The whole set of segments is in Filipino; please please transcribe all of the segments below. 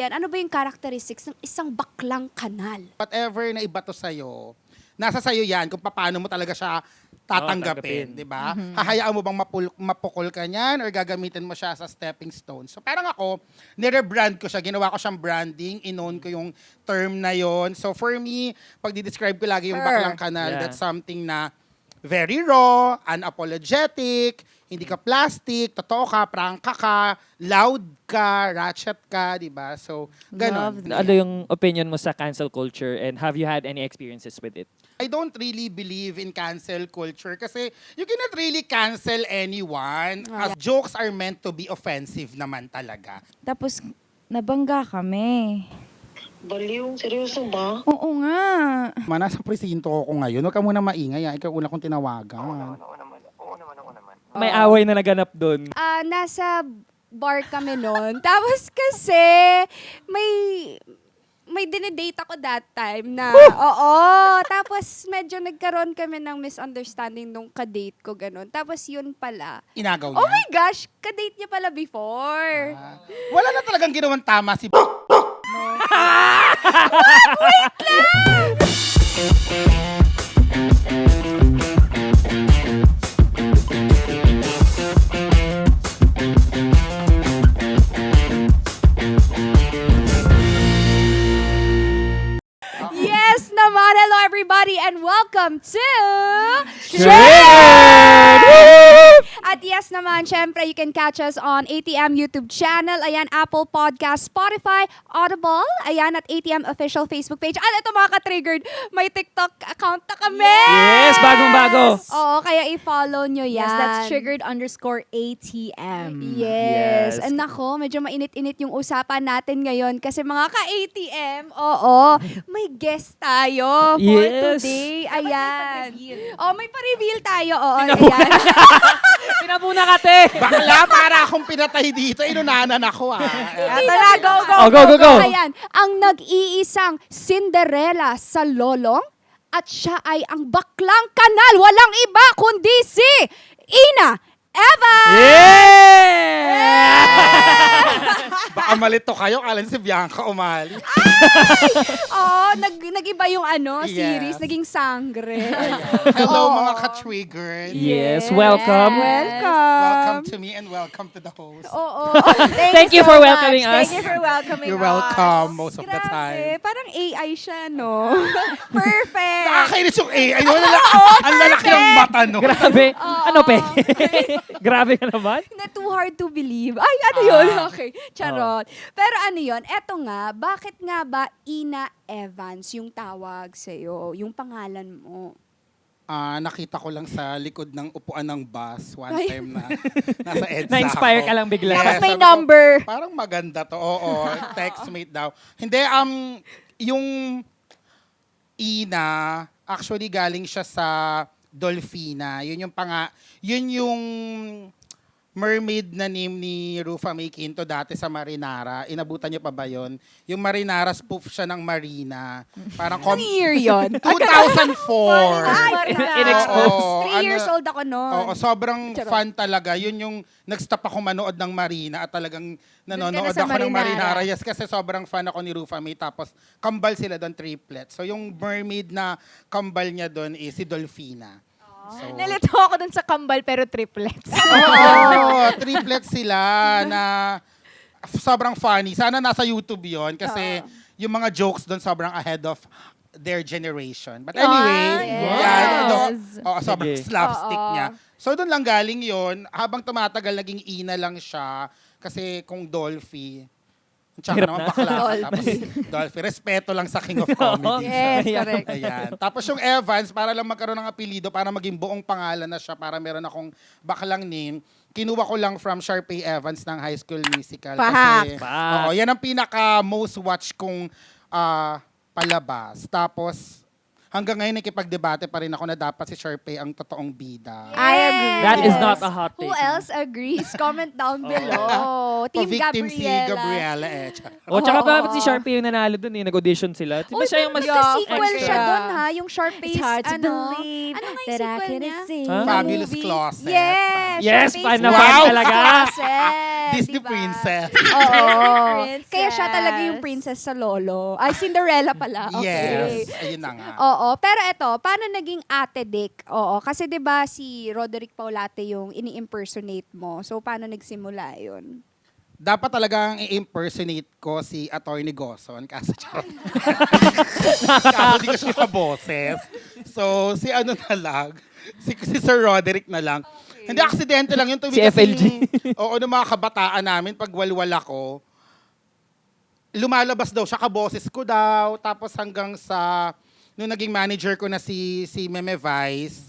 Ayan, ano ba yung characteristics ng isang baklang kanal? Whatever na iba to sa'yo, nasa sa'yo yan kung paano mo talaga siya tatanggapin, tanggapin. di ba? Hahayaan mo bang mapukol ka niyan or gagamitin mo siya sa stepping stone? So parang ako, nire-brand ko siya, ginawa ko siyang branding, inown ko yung term na yon. So for me, pag di-describe ko lagi yung baklang kanal, Yeah. that's something na very raw, unapologetic, hindi ka plastic, totoo ka, prangka ka, loud ka, ratchet ka, di ba? So, ganon. Ano yung opinion mo sa cancel culture and have you had any experiences with it? I don't really believe in cancel culture kasi you cannot really cancel anyone as jokes are meant to be offensive naman talaga. Tapos, nabangga kami. Baliw, seryoso ba? Oo nga. Nasa presinto ko ngayon, huwag ka muna maingay. Ikaw una kong tinawagan. Oo naman. May away na naganap doon. Nasa bar kami noon. Tapos kasi, may dinedate ako that time na, oo. Tapos medyo nagkaroon kami ng misunderstanding nung kadate ko, ganun. Tapos yun pala. Inagaw Oh niya. my gosh, kadate niya pala before. Wala na talagang ginawang tama si Yes naman! Hello everybody and welcome to... At yes naman, syempre, you can catch us on ATM YouTube channel. Ayan, Apple Podcast, Spotify, Audible. Ayan, at ATM official Facebook page. At ito mga ka-triggered, may TikTok account na kami! Yes, bagong-bago. Oo, kaya i-follow nyo yan. Yes, that's triggered_ATM. Yes. Yes. And nako, medyo mainit-init yung usapan natin ngayon kasi mga ka-ATM, oo, may guest tayo for Yes. today. Ayan. Oh, may pa-reveal tayo. Oo, Pinabuna. ayan. Pinabuna ka, te! bakla para akong pinatay dito. Inunanan ako Ito na, go, go. Oh, go, go, go! Ayan, ang nag-iisang Cinderella sa lolong at siya ay ang baklang kanal. Walang iba kundi si Ina Evans! Yeah! Baka malito kayo, kala si Bianca umali. Oh, nag-iba yung Yes. series, naging sangre. Hello Oo. mga ka-triggered. Yes, welcome. Welcome to me and welcome to the host. Oo. Thank you for welcoming us. Thank you for welcoming You're us. welcome most of the Grabe, time. parang AI siya, no? Perfect. Nakakainis yung AI. Ang lalaki ng mata, no? Grabe. Ano, pe? Grabe ka naman. Na too hard to believe. Ay, ano yun? Ah. Okay, charot. Pero ano yun? Eto nga, bakit nga ba Ina Evans yung tawag sa'yo? Yung pangalan mo? Nakita ko lang sa likod ng upuan ng bus one Ay. time na nasa EDSA Na-inspire ako. ka lang bigla. Tapos may sabi ko, number. Parang maganda to. Oo, textmate daw. Hindi, yung Ina, actually galing siya sa Dolphina. Yun yung mermaid na name ni Rufa May Quinto dati sa Marinara. Inabutan niyo pa ba yun? Yung Marinara, spoof siya ng Marina. Parang Anong year yun? 2004. In-expose. Oo, 3 years old ako noon. Oo, sobrang Charot. fun talaga. Yun yung nag-stop ako manood ng Marina at talagang nanonood sa ako ng Marinara. Marinara. Yes, kasi sobrang fan ako ni Rufa May. Tapos kambal sila doon, triplet. So yung mermaid na kambal niya doon is si Dolphina. So, Nalito ako dun sa kambal pero triplets. Oo, triplet sila na sobrang funny. Sana nasa YouTube yon kasi yung mga jokes doon sobrang ahead of their generation. But anyway, yes. sobrang Sige. slapstick Oo. niya. So doon lang galing yon. Habang tumatagal, naging Ina lang siya. Kasi kung Dolphy, tsaka Hirap naman na. bakla ka. Tapos Dolphy, respeto lang sa King of Comedy. Yes, Ayan. correct. Ayan. Tapos yung Evans, para lang magkaroon ng apelido, para maging buong pangalan na siya, para meron akong baklang name, kinuha ko lang from Sharpay Evans ng High School Musical. Kasi, Pak. oo, yan ang pinaka most watch kong palabas. Tapos, hanggang ngayon nakipagdebate pa rin ako na dapat si Sharpay ang totoong bida. I agree. That is not a hot Who take. else agrees? Comment down below. Team Pa-victim si Gabriela. Gabriela eh. O, tsaka Oo. pa si Sharpay yung nanalo dun eh. Nag-audition sila. Di ba Uy, siya yung mas sequel extra? siya doon ha, yung Sharpay's, It's hard to ano. believe Ano nga yung that I sequel can niya? sing. Huh? Fabulous Movie? Closet. Yes! Yes, Sharpay's fan na fan Fabulous talaga. Closet. Disney diba? princess. Oo. Princess. Kaya siya talaga yung princess sa lolo. Ay, Cinderella pala. Okay. Yes, ayun na nga. Oo. Pero eto, paano naging Ate Dick? Oo. Kasi 'di ba si Roderick Paulate yung ini-impersonate mo. So, paano nagsimula yun? Dapat talagang i-impersonate ko si Attorney Goson. Kaso charot. Kaso di ko siya kaboses. So, si ano na lang. Si Sir Roderick na lang. Hindi, aksidente lang yun. Si FLG. Oo, ng mga kabataan namin, pag walwal ako, lumalabas daw siya, kaboses ko daw. Tapos hanggang sa, nung naging manager ko na si Meme Vice,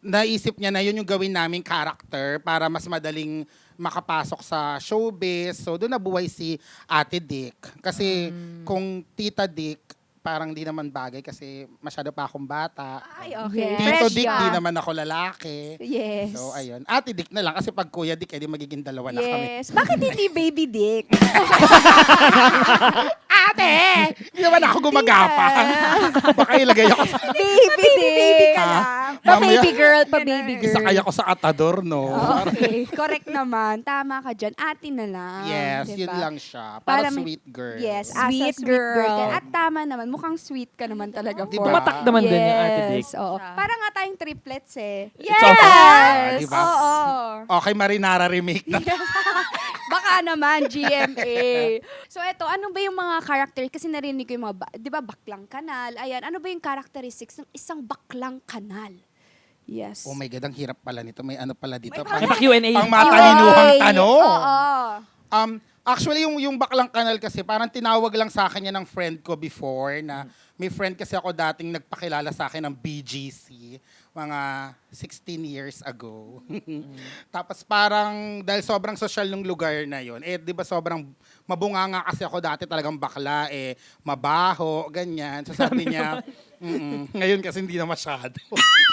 naisip niya na yun yung gawin naming character para mas madaling makapasok sa showbiz. So, doon nabuhay si Ate Dick. Kasi kung Tita Dick, parang di naman bagay kasi masyado pa akong bata. Ay, okay. Tito Fresh Dick, ka. di naman ako lalaki. Yes. So, ayun. Ate Dick na lang. Kasi pag Kuya Dick, edi magiging dalawa na kami. Yes. Bakit hindi Baby Dick? Ate! Hindi naman ako gumagapa. Baka ilagay ako sa... Baby Dick. ka lang. Pa-baby girl, pa-baby girl. Isa kaya ko sa atador, no? Okay. Correct naman. Tama ka dyan. Ate na lang. Yes, Diba? yun lang siya. Para may- sweet girl. Yes, as Sweet a sweet girl. girl. ka. At tama naman. Mukhang sweet ka naman talaga. Diba? for- Tumatak naman din yung Ate Dick. Yes, oo. Parang nga tayong triplets eh. It's awesome. Ah, diba? Oo. Okay, Marinara remake na. Baka naman, GMA. So eto, ano ba yung mga character? Kasi narinig ko yung mga, di ba, baklang kanal. Ayan, ano ba yung characteristics ng isang baklang kanal? Yes. Oh my God, ang hirap pala nito. May ano pala dito. May pa-Q&A. Pang matalinuhang tanong. Oo. Actually, yung baklang kanal kasi, parang tinawag lang sa akin yan ng friend ko before na may friend kasi ako dating nagpakilala sa akin ng BGC mga 16 years ago. Tapos parang dahil sobrang social ng lugar na yon, eh 'di ba sobrang mabunganga kasi ako dati talagang bakla eh, mabaho, ganyan. So sabi niya, ngayon kasi hindi na masyado.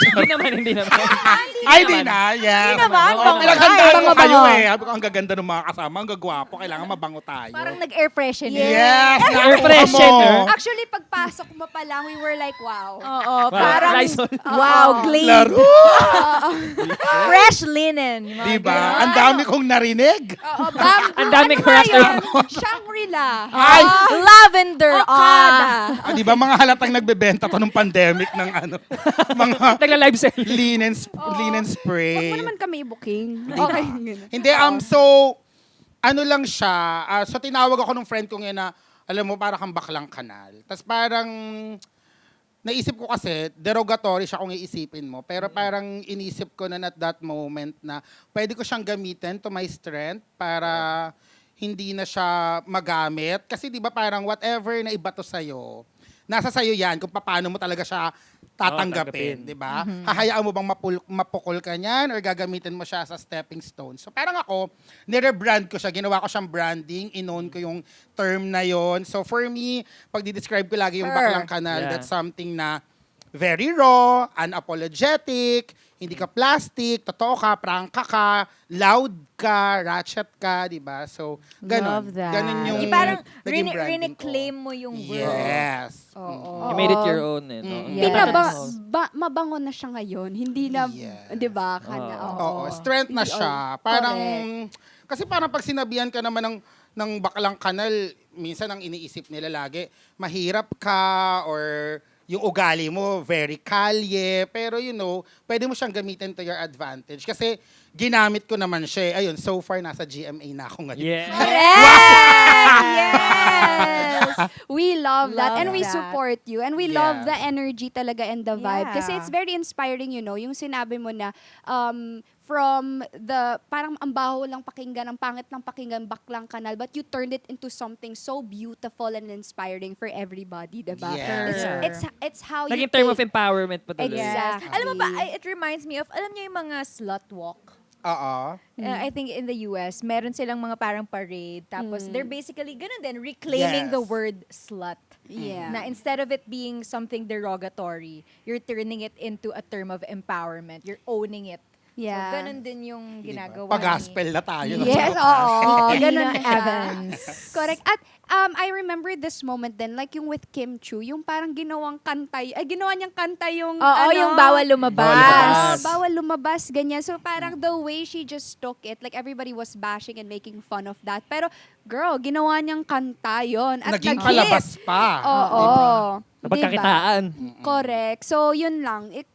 Hindi naman. Ay, di na, yes. Hindi naman, Oo, bango. pinaghandaan Ay, ko bango, kayo bango. eh. Sabi ko, ang gaganda ng mga kasama, ang gagwapo, kailangan mabango tayo. Parang nag-air freshener. Yes! Air nakuha freshener. mo. Actually, pagpasok mo pa lang, we were like, wow. Oo, Wow, parang, Lysol. wow, glade. Laro, Fresh linen. Yung mga diba? ganun. Ang dami kong narinig. Oo, bamboo. Ang dami ano character. nga yun? Shangri-La. Ay! Lavender. Okada. Di ba mga halatang nagbebenta to nung pandemic ng ano, mga Nagla-live sell. linen Huwag spray. mo naman kami booking. Diba? Okay. Hindi, so, ano lang siya, so tinawag ako ng friend ko ngayon na, alam mo, para kang baklang kanal. Tapos parang, naisip ko kasi, derogatory siya kung iisipin mo, pero parang inisip ko na at that moment na pwede ko siyang gamitin to my strength para hindi na siya magamit. Kasi di ba parang whatever na ibato sa'yo, nasa sa'yo yan kung paano mo talaga siya tatanggapin, tanggapin. di ba? Hahayaan mo bang mapukol ka niyan or gagamitin mo siya sa stepping stone? So parang ako, nire-brand ko siya, ginawa ko siyang branding, inown ko yung term na yon. So for me, pag di-describe ko lagi yung baklang kanal, Yeah. that's something na very raw, unapologetic, hindi ka plastic, totoo ka, prangka ka, loud ka, ratchet ka, di ba? So, ganun. Love that. Ganun yung Parang naging branding ko. reclaim mo yung word. Yes. You made it your own. Eh, no? Yeah. Mabango na siya ngayon. Hindi na, Yes. di ba? Oo, strength na siya. Parang, kasi parang pag sinabihan ka naman ng baklang kanal, minsan ang iniisip nila lagi, mahirap ka or yung ugali mo, very kalye. Pero pwede mo siyang gamitin to your advantage. Kasi ginamit ko naman siya. Ayun, so far nasa GMA na ako ngayon. Yeah. Yes! We love that. Love And we that. support you. And we Yes. love the energy talaga and the vibe. Kasi Yeah. it's very inspiring, yung sinabi mo na from the, parang ang baho lang pakinggan, ang pangit lang pakinggan, baklang kanal, but you turned it into something so beautiful and inspiring for everybody, diba? Yes. It's how you Naging term of take- empowerment pa tuloy. Exactly. Alam mo ba, it reminds me of, alam niyo yung mga slut walk? Oo. I think in the US, meron silang mga parang parade. Tapos they're basically ganun din, reclaiming the Yes. word slut. Yeah. Na instead of it being something derogatory, you're turning it into a term of empowerment. You're owning it. Yeah. So, ganun din yung ginagawa Pag-gospel na tayo. Yes, oo. Ganun Nina siya. Evans. Correct. At I remember this moment din, like yung with Kim Chu, yung parang ginawa niyang kanta yung, Oo, yung bawal lumabas. Bawal bawal lumabas, ganyan. So parang the way she just took it, like everybody was bashing and making fun of that. Pero, girl, ginawa niyang kanta yon at Naging nag-hit. palabas pa. Oo. Napagkakitaan. Correct. So, yun lang. It's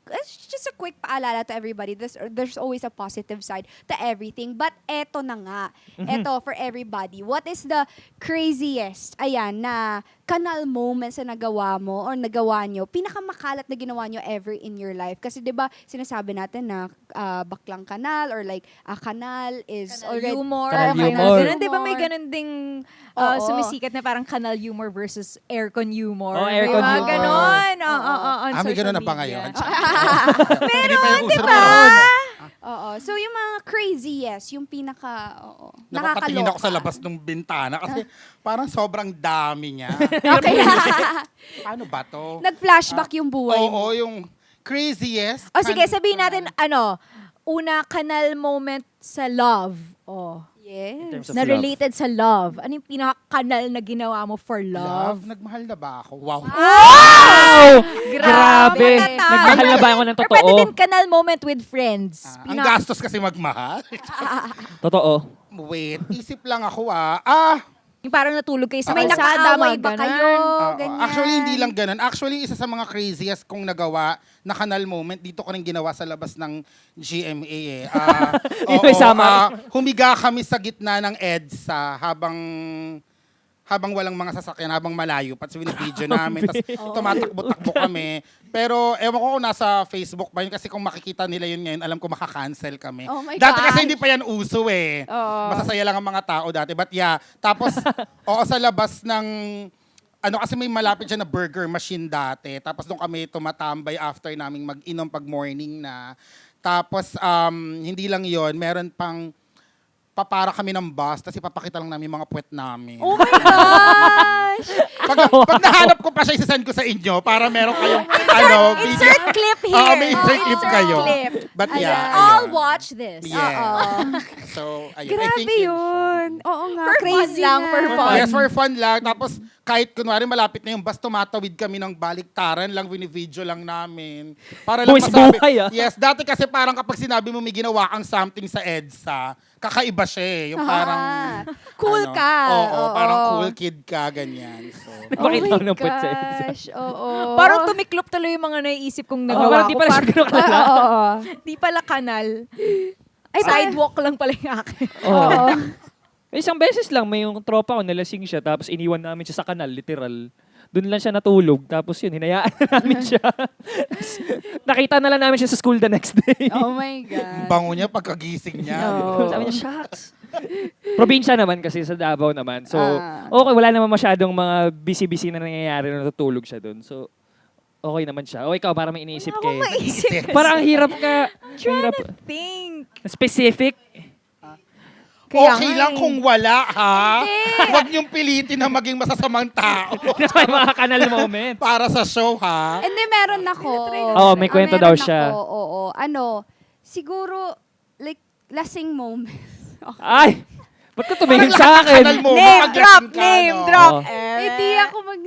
just a quick paalala to everybody. There's always a positive side to everything. But eto na nga. Eto for everybody. What is the craziest, ayan, na kanal moments na nagawa mo or nagawa nyo, pinakamakalat na ginawa nyo ever in your life? Kasi 'di ba sinasabi natin na baklang kanal or like kanal is already... Humor. Kanal Okay, humor. ganun, di ba may ganun ding Oo. sumisikat na parang kanal humor versus aircon humor? Oh, aircon Diba? humor. Ganon. Oo, on May social ganun na ba media. ngayon? Meron, di Diba? Oo. So, yung mga craziest, yung pinaka, Napapatingin ako sa nakakaloka. labas ng bintana kasi parang sobrang dami niya. Okay. Paano ba to? Nag-flashback yung buhay mo. Oo, yung craziest. O sige, sabihin natin, una, kanal moment sa love. Oh. In terms Yes. of Na love. related sa love. Ano yung pinaka-kanal na ginawa mo for Love? love? Nagmahal na ba ako? Wow. Wow! Grabe. Nagmahal na ba ako ng Or pwede totoo? din kanal moment with friends. Ang gastos kasi magmahal. Totoo. Wait, isip lang ako Yung parang natulog kayo sa May kalsada, nakaaway mga ba ganon. kayo? Oo. Ganyan. Actually, hindi lang ganun. Actually, isa sa mga craziest kong nagawa na kanal moment, dito ko rin ginawa sa labas ng GMA eh. Yung may sama. Humiga kami sa gitna ng EDSA habang walang mga sasakyan, habang malayo pa. So, video namin. Tapos tumatakbo-takbo kami. Pero ewan ko kung nasa Facebook pa yun kasi kung makikita nila yun ngayon, alam ko makakancel kami. Oh my Dati God. kasi hindi pa yan uso eh. Oo. Masasaya lang ang mga tao dati. But yeah, tapos sa labas ng kasi may malapit siya na burger machine dati. Tapos doon kami tumatambay after naming mag-inom pag morning na. Tapos hindi lang yon, meron pang papara kami ng bus, tapos ipapakita lang namin yung mga puwet namin. Oh my gosh! Pag nahanap ko pa siya, isasend ko sa inyo para meron kayong video. Insert clip here. Oo, may insert clip insert kayo. clip. But Ayan. yeah, I'll ayun. watch this. Yeah. Oo. So, ayun. I Grabe think yun. Oo nga. For fun crazy lang, na. for fun. Yes, for fun lang. Tapos, kahit kunwari malapit na yung bus, tumatawid kami ng baliktaran lang, video lang namin. Para lang Buwis masabi. buhay, ah. Yes, dati kasi parang kapag sinabi mo may ginawa kang something sa EDSA, kakaiba siya eh. Yung parang... Cool ka. Oo, parang cool kid ka, ganyan. So, Nagpakita Oh ko my ng puwet sa gosh. Oo. Parang tumiklop tuloy yung mga naiisip kong Oo, nagawa parang di ko. pala siya Parang ganun kalala. Oo. di pala kanal. Ay, Sidewalk lang pala yung akin. Oo. Isang beses lang, may yung tropa ko, nalasing siya, tapos iniwan namin siya sa kanal, literal. Doon lang siya natulog, tapos yun, hinayaan na namin siya. Tapos, nakita na lang namin siya sa school the next day. Oh my ang God. bango niya pagkagising niya. Oo. Sabi niya, shucks. Probinsya naman kasi, sa Davao naman. So, Ah. okay, wala naman masyadong mga busy-busy na nangyayari na natutulog siya doon. So, okay naman siya. O ikaw, para may iniisip Ako kayo. maisip. Parang ang hirap ka. Trying Hirap. to think. Specific. Kaya Okay nga lang eh. kung wala, ha? Huwag niyong pilitin na maging masasamang tao Na may mga kanal moments. para sa show, ha? And then meron ako. Oo, may kwento daw meron siya. ako, oo. Siguro, like, lasing moment. Ay! Ba't ka tumingin sa Kanal akin? mo, Name makaglasing drop, ka, name no? drop. Oo. Hindi ako mag...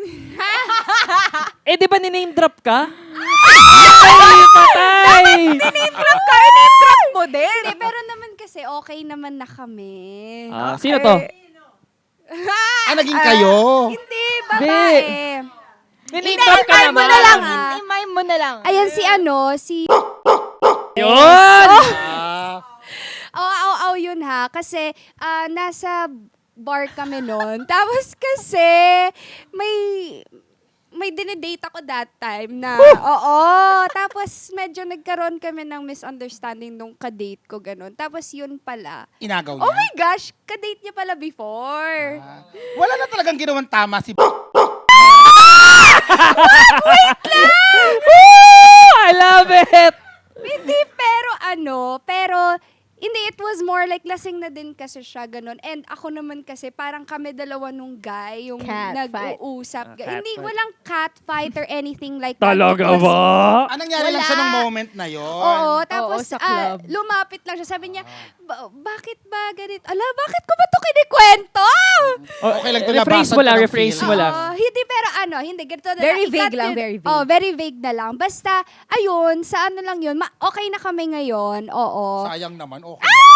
Eh, di ba ni-name drop ka? Ay, patay! Name drop ka, name drop mo din. Hindi, pero naman kasi okay naman na kami. Ah, sino to? Naging kayo? Hindi, babae. Ni-name drop ka I-mime mo naman. na lang. I-mime mo na lang. Ayan si Yun! Oo, yun ha. Kasi nasa bar kami noon. Tapos kasi may dinedate ako that time na, oo. Tapos medyo nagkaroon kami ng misunderstanding nung kadate ko, ganun. Tapos yun pala. Inagaw niya? Oh my gosh, kadate niya pala before. Wala na talagang ginawang tama si Woo! I love it! Hindi, pero hindi, it was was more like, lasing na din kasi siya, ganun. And ako naman kasi, parang kami dalawa nung guy, yung Cat fight. nag-uusap. Cat Hindi, fight. walang cat fight or anything like that. Talaga Because- ba? Anong nangyari lang Wala. siya nung moment na yon? Oo, tapos sa club. lumapit lang siya. Sabi niya, bakit ba ganito? Ala, bakit ko ba ito kinikwento? Okay lang to, Rephrase labasan mo ko lang, ng rephrase mo feeling. lang. Hindi, pero hindi, ganito na Very lang. vague I-cut lang, yun. very vague. Oh, very vague na lang. Basta, ayun, sa ano lang yun, okay na kami ngayon, oo. Sayang naman, okay na.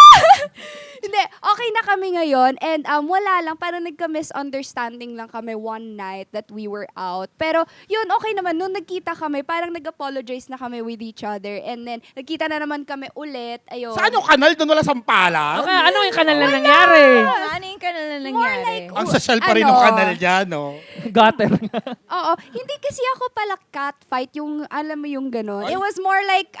Hindi, okay na kami ngayon, and wala lang, parang nagka-misunderstanding lang kami one night that we were out. Pero, yun, okay naman, nung nagkita kami, parang nag-apologize na kami with each other, and then, nagkita na naman kami ulit, ayun. Saan yung kanal? Doon wala sampalan? Okay, ano yung kanal na nangyari? Ano yung kanal na nangyari? Ang social pa rin Ano? ng kanal dyan, no? Gutter. Oo, hindi kasi ako pala catfight, yung, alam mo yung gano'n. Ay. It was more like,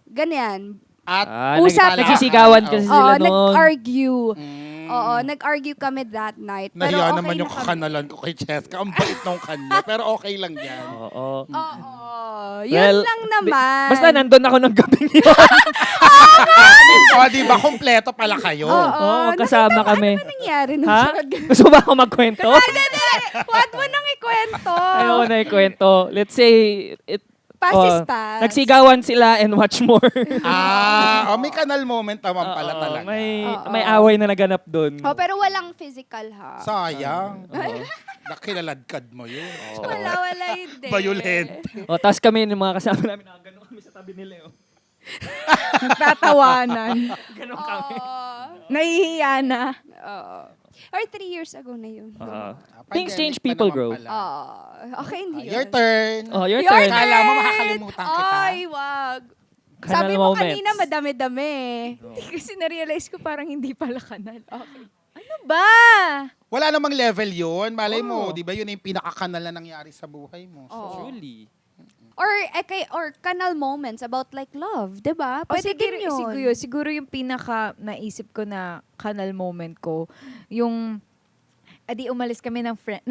ganyan. At Usap. Nagsisigawan kasi Oo, sila noon. nag-argue. Mm. Oo, nag-argue kami that night. Pero Nahiya okay naman na yung kami. kakanalan ko kay Cheska. Ang bait nung kanya. Pero okay lang yan. Oo. Oo, yun Well, lang naman. Basta nandun ako ng gabing yun. O, di ba? Kompleto pala kayo. Oo, kasama kami. Ano nangyari nung Ha? charot? Gusto ba ako magkwento? Huwag mo nang ikwento. Ayoko na ikwento. Let's say, Pass is oh, pass. nagsigawan sila and much more. May kanal moment naman pala Oo, talaga. may away na naganap doon. Oh, pero walang physical, ha? Sayang. Nakilaladkad mo yun. Wala, hindi. Violent. O, tapos kami, ng mga kasama namin, nakagano kami sa tabi nila. Oh. Tatawanan. Ganon kami. Nahihiya na. Oo. Or 3 years ago na yun. Things Pandemic change, pa people naman grow. pala. Okay, hindi Your yun. turn. Oh, your Your turn. turn. Kala mo makakalimutan kita. Ay, wag. Kanal Sabi mo moments. kanina, madami-dami. Hindi kasi na-realize ko parang hindi pala kanal. Okay. Ano ba? Wala namang level yun. Malay mo, di ba yun yung pinakakanal na nangyari sa buhay mo. So, Truly. Or kanal moments about like love, 'di ba? Pwede din yun. Siguro yung pinaka naisip ko na kanal moment ko, yung umalis kami ng friend.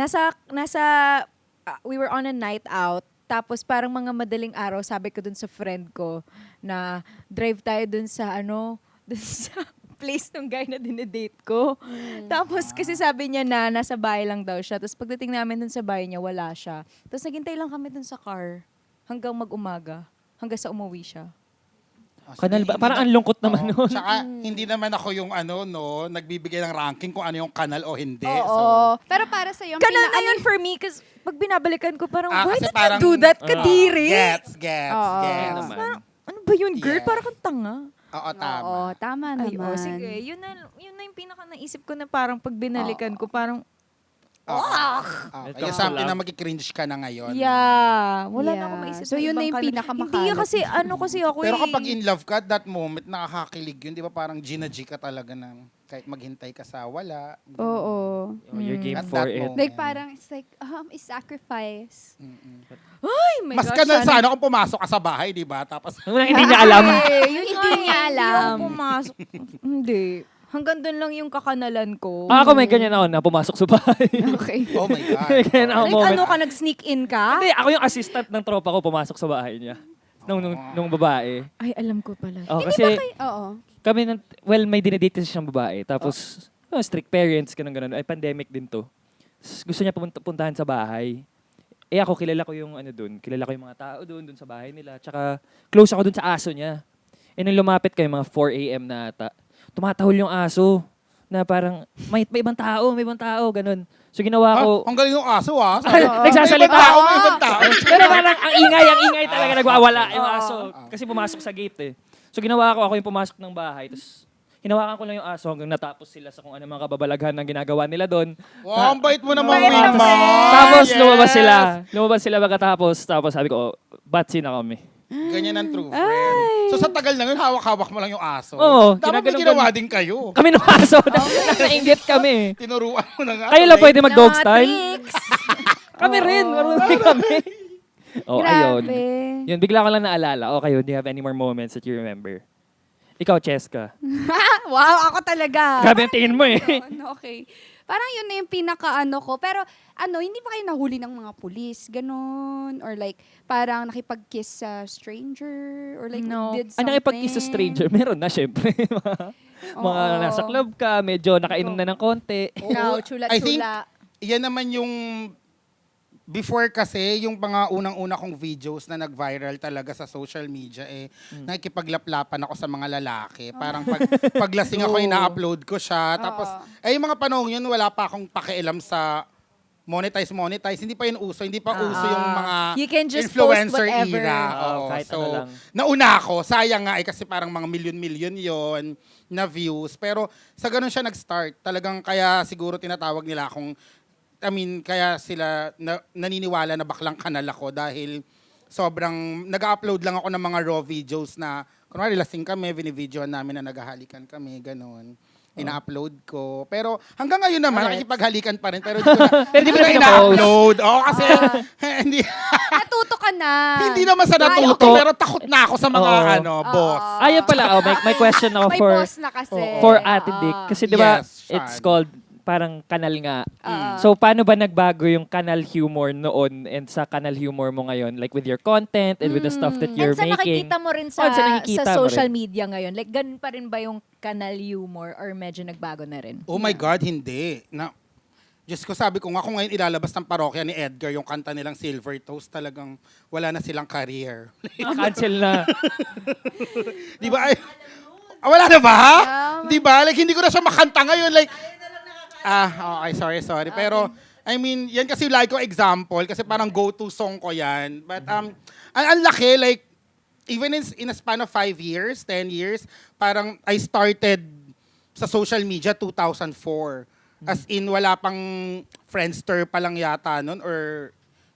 We were on a night out. Tapos parang mga madaling araw, sabi ko dun sa friend ko na drive tayo dun sa dun sa place ng guy na dinedate ko. Tapos kasi sabi niya na nasa bahay lang daw siya. Tapos pagdating namin dun sa bahay niya, wala siya. Tapos naghintay lang kami dun sa car hanggang mag-umaga. Hanggang sa umuwi siya. Kanal ba? Parang ang lungkot naman nun. Tsaka, hindi naman ako yung nagbibigay ng ranking kung ano yung kanal o hindi. Oo. So, Pero para sa iyo, Kanal na yun for me kasi pag binabalikan ko parang, why kasi did parang- you do that, Kadiri? Gets. Oo. naman. Ano ba yun, girl? Yes. Parang kang tanga. Oo, tama. Oo, tama Ay, naman. sige. Yun na yung pinaka naisip ko na parang pag binalikan ko, parang, Kaya something na mag-cringe ka na ngayon. yeah, wala na Yeah. akong maisip. So, yun na yung ibang kanal. pinakamakalat. Hindi kasi, kasi ako Pero kapag in love ka, at that moment, nakakakilig yun. Di ba parang G ka talaga ng kahit maghintay ka sa wala. Oo. Oh, you're game At for that it. moment. Like parang, it's like, is sacrifice. Ay, my Mas gosh, kanal sana- sana kung pumasok ka sa bahay, di ba? Tapos, Hindi niya alam. Yun Hindi nga niya eh, alam. Hindi ako pumasok. Hindi. Hanggang doon lang yung kakanalan ko. Ako may ganyan ako na pumasok sa bahay. Okay. oh my God. May ganyan ako Like, moment. ka, nag-sneak in ka? Hindi, ako yung assistant ng tropa ko pumasok sa bahay niya. Nung babae. Ay, alam ko pala. Oh, kasi Oo. kami, may dinedate kasi siyang babae. Tapos, strict parents, ganun. Ay, pandemic din to. Gusto niya puntahan sa bahay. Eh ako, kilala ko yung kilala ko yung mga tao doon sa bahay nila. Tsaka, close ako doon sa aso niya. Eh, nung lumapit kayo, mga 4 a.m. na ata, tumatahol yung aso. Na parang, may ibang tao, ganun. So, ginawa ko, Ang galing ng aso, ah. nagsasalita. May ibang tao. Pero parang ang ingay talaga nagwawala yung aso. Kasi pumasok sa gate eh. So ginawa ko, ako yung pumasok ng bahay. Tapos hinawakan ko lang yung aso hanggang natapos sila sa kung ano mga kababalaghan ng ginagawa nila doon. Wow, ang bait mo naman, Bait Wilma. naman. Tapos Yes. lumabas sila pagkatapos. Tapos sabi ko, batsi na kami. Ganyan ang true friend. So sa tagal na yun, hawak-hawak mo lang yung aso. Oo, Dapat may ginaganon- ginawa din kayo. Kami ng aso, nainggit kami. Tinuruan mo na nga. Kayo lang pwede mag-dog Mga style. tricks. Kami rin, marunong kami. Oh, ayun. Grabe. Yun, bigla ko lang naalala. Okay, do you have any more moments that you remember? Ikaw, Cheska. Wow, ako talaga. Grabe ang tingin mo eh. Okay. Parang yun na yung pinaka-ano ko. Pero, hindi pa kayo nahuli ng mga pulis? Ganon? Or like, parang nakipag-kiss sa stranger? Or like, No. did Ang something? nakipag-kiss sa stranger, meron na syempre. Mga nasa club ka, medyo nakainom na ng konti. Ikaw, I think, chula-chula. yan naman yung before kasi, yung mga unang-una kong videos na nag-viral talaga sa social media, nakikipaglaplapan ako sa mga lalaki. Parang paglasing ako, ina-upload ko siya. Tapos, yung mga panahon yun, wala pa akong pakialam sa monetize. Hindi pa yun uso. Hindi pa uso yung mga You can just influencer post whatever. era. Oo, Kahit so, ano lang. nauna ako. Sayang nga kasi parang mga milyon-milyon yon na views. Pero sa ganun siya nag-start. Talagang kaya siguro tinatawag nila akong kaya sila naniniwala na baklang kanal ako dahil sobrang nag-upload lang ako ng mga raw videos na kunwari lasing kami, binibidyoan namin na naghahalikan kami, ganun. Ina-upload ko. Pero hanggang ngayon naman, nakikipaghalikan pa rin. Pero di ko na ina-upload. Oo, kasi hindi, Natuto ka na. hindi naman sa natuto, okay. pero takot na ako sa mga boss. Ayun pala, may question ako May for boss na kasi. for Ate Dick. Kasi di ba, Yes, it's Sean. called parang kanal nga. So, paano ba nagbago yung kanal humor noon and sa kanal humor mo ngayon? Like with your content and with the stuff that you're And sa making? nakikita mo rin sa, Oh, sa nakikita sa mo social rin. media ngayon, like ganun pa rin ba yung kanal humor or medyo nagbago na rin? Oh my God, hindi. Diyos ko, sabi ko nga, kung ngayon ilalabas ng parokya ni Edgar yung kanta nilang Silver Toast, talagang wala na silang career. Cancel na. Di ba? Wala na ba? Di ba? Like, hindi ko na siya makanta ngayon. Like, okay, sorry. Pero, yan kasi like ko example, kasi parang go-to song ko yan. But, ang laki, like, even in a span of 5 years, 10 years, parang I started sa social media 2004. As in, wala pang Friendster pa lang yata nun, or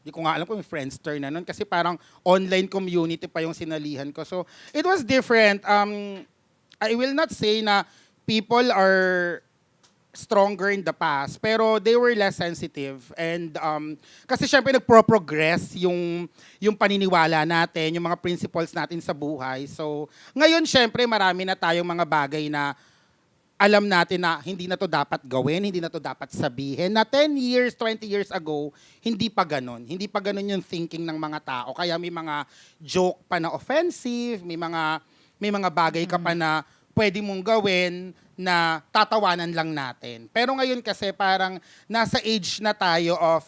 di ko nga alam kung may Friendster na nun, kasi parang online community pa yung sinalihan ko. So, it was different. I will not say na people are stronger in the past, pero they were less sensitive. And kasi syempre nagpro-progress yung paniniwala natin, yung mga principles natin sa buhay. So, ngayon syempre marami na tayong mga bagay na alam natin na hindi na to dapat gawin, hindi na to dapat sabihin. Na 10 years, 20 years ago, hindi pa ganun. Hindi pa ganun yung thinking ng mga tao. Kaya may mga joke pa na offensive, may mga bagay ka pa na pwede mong gawin na tatawanan lang natin. Pero ngayon kasi parang nasa age na tayo of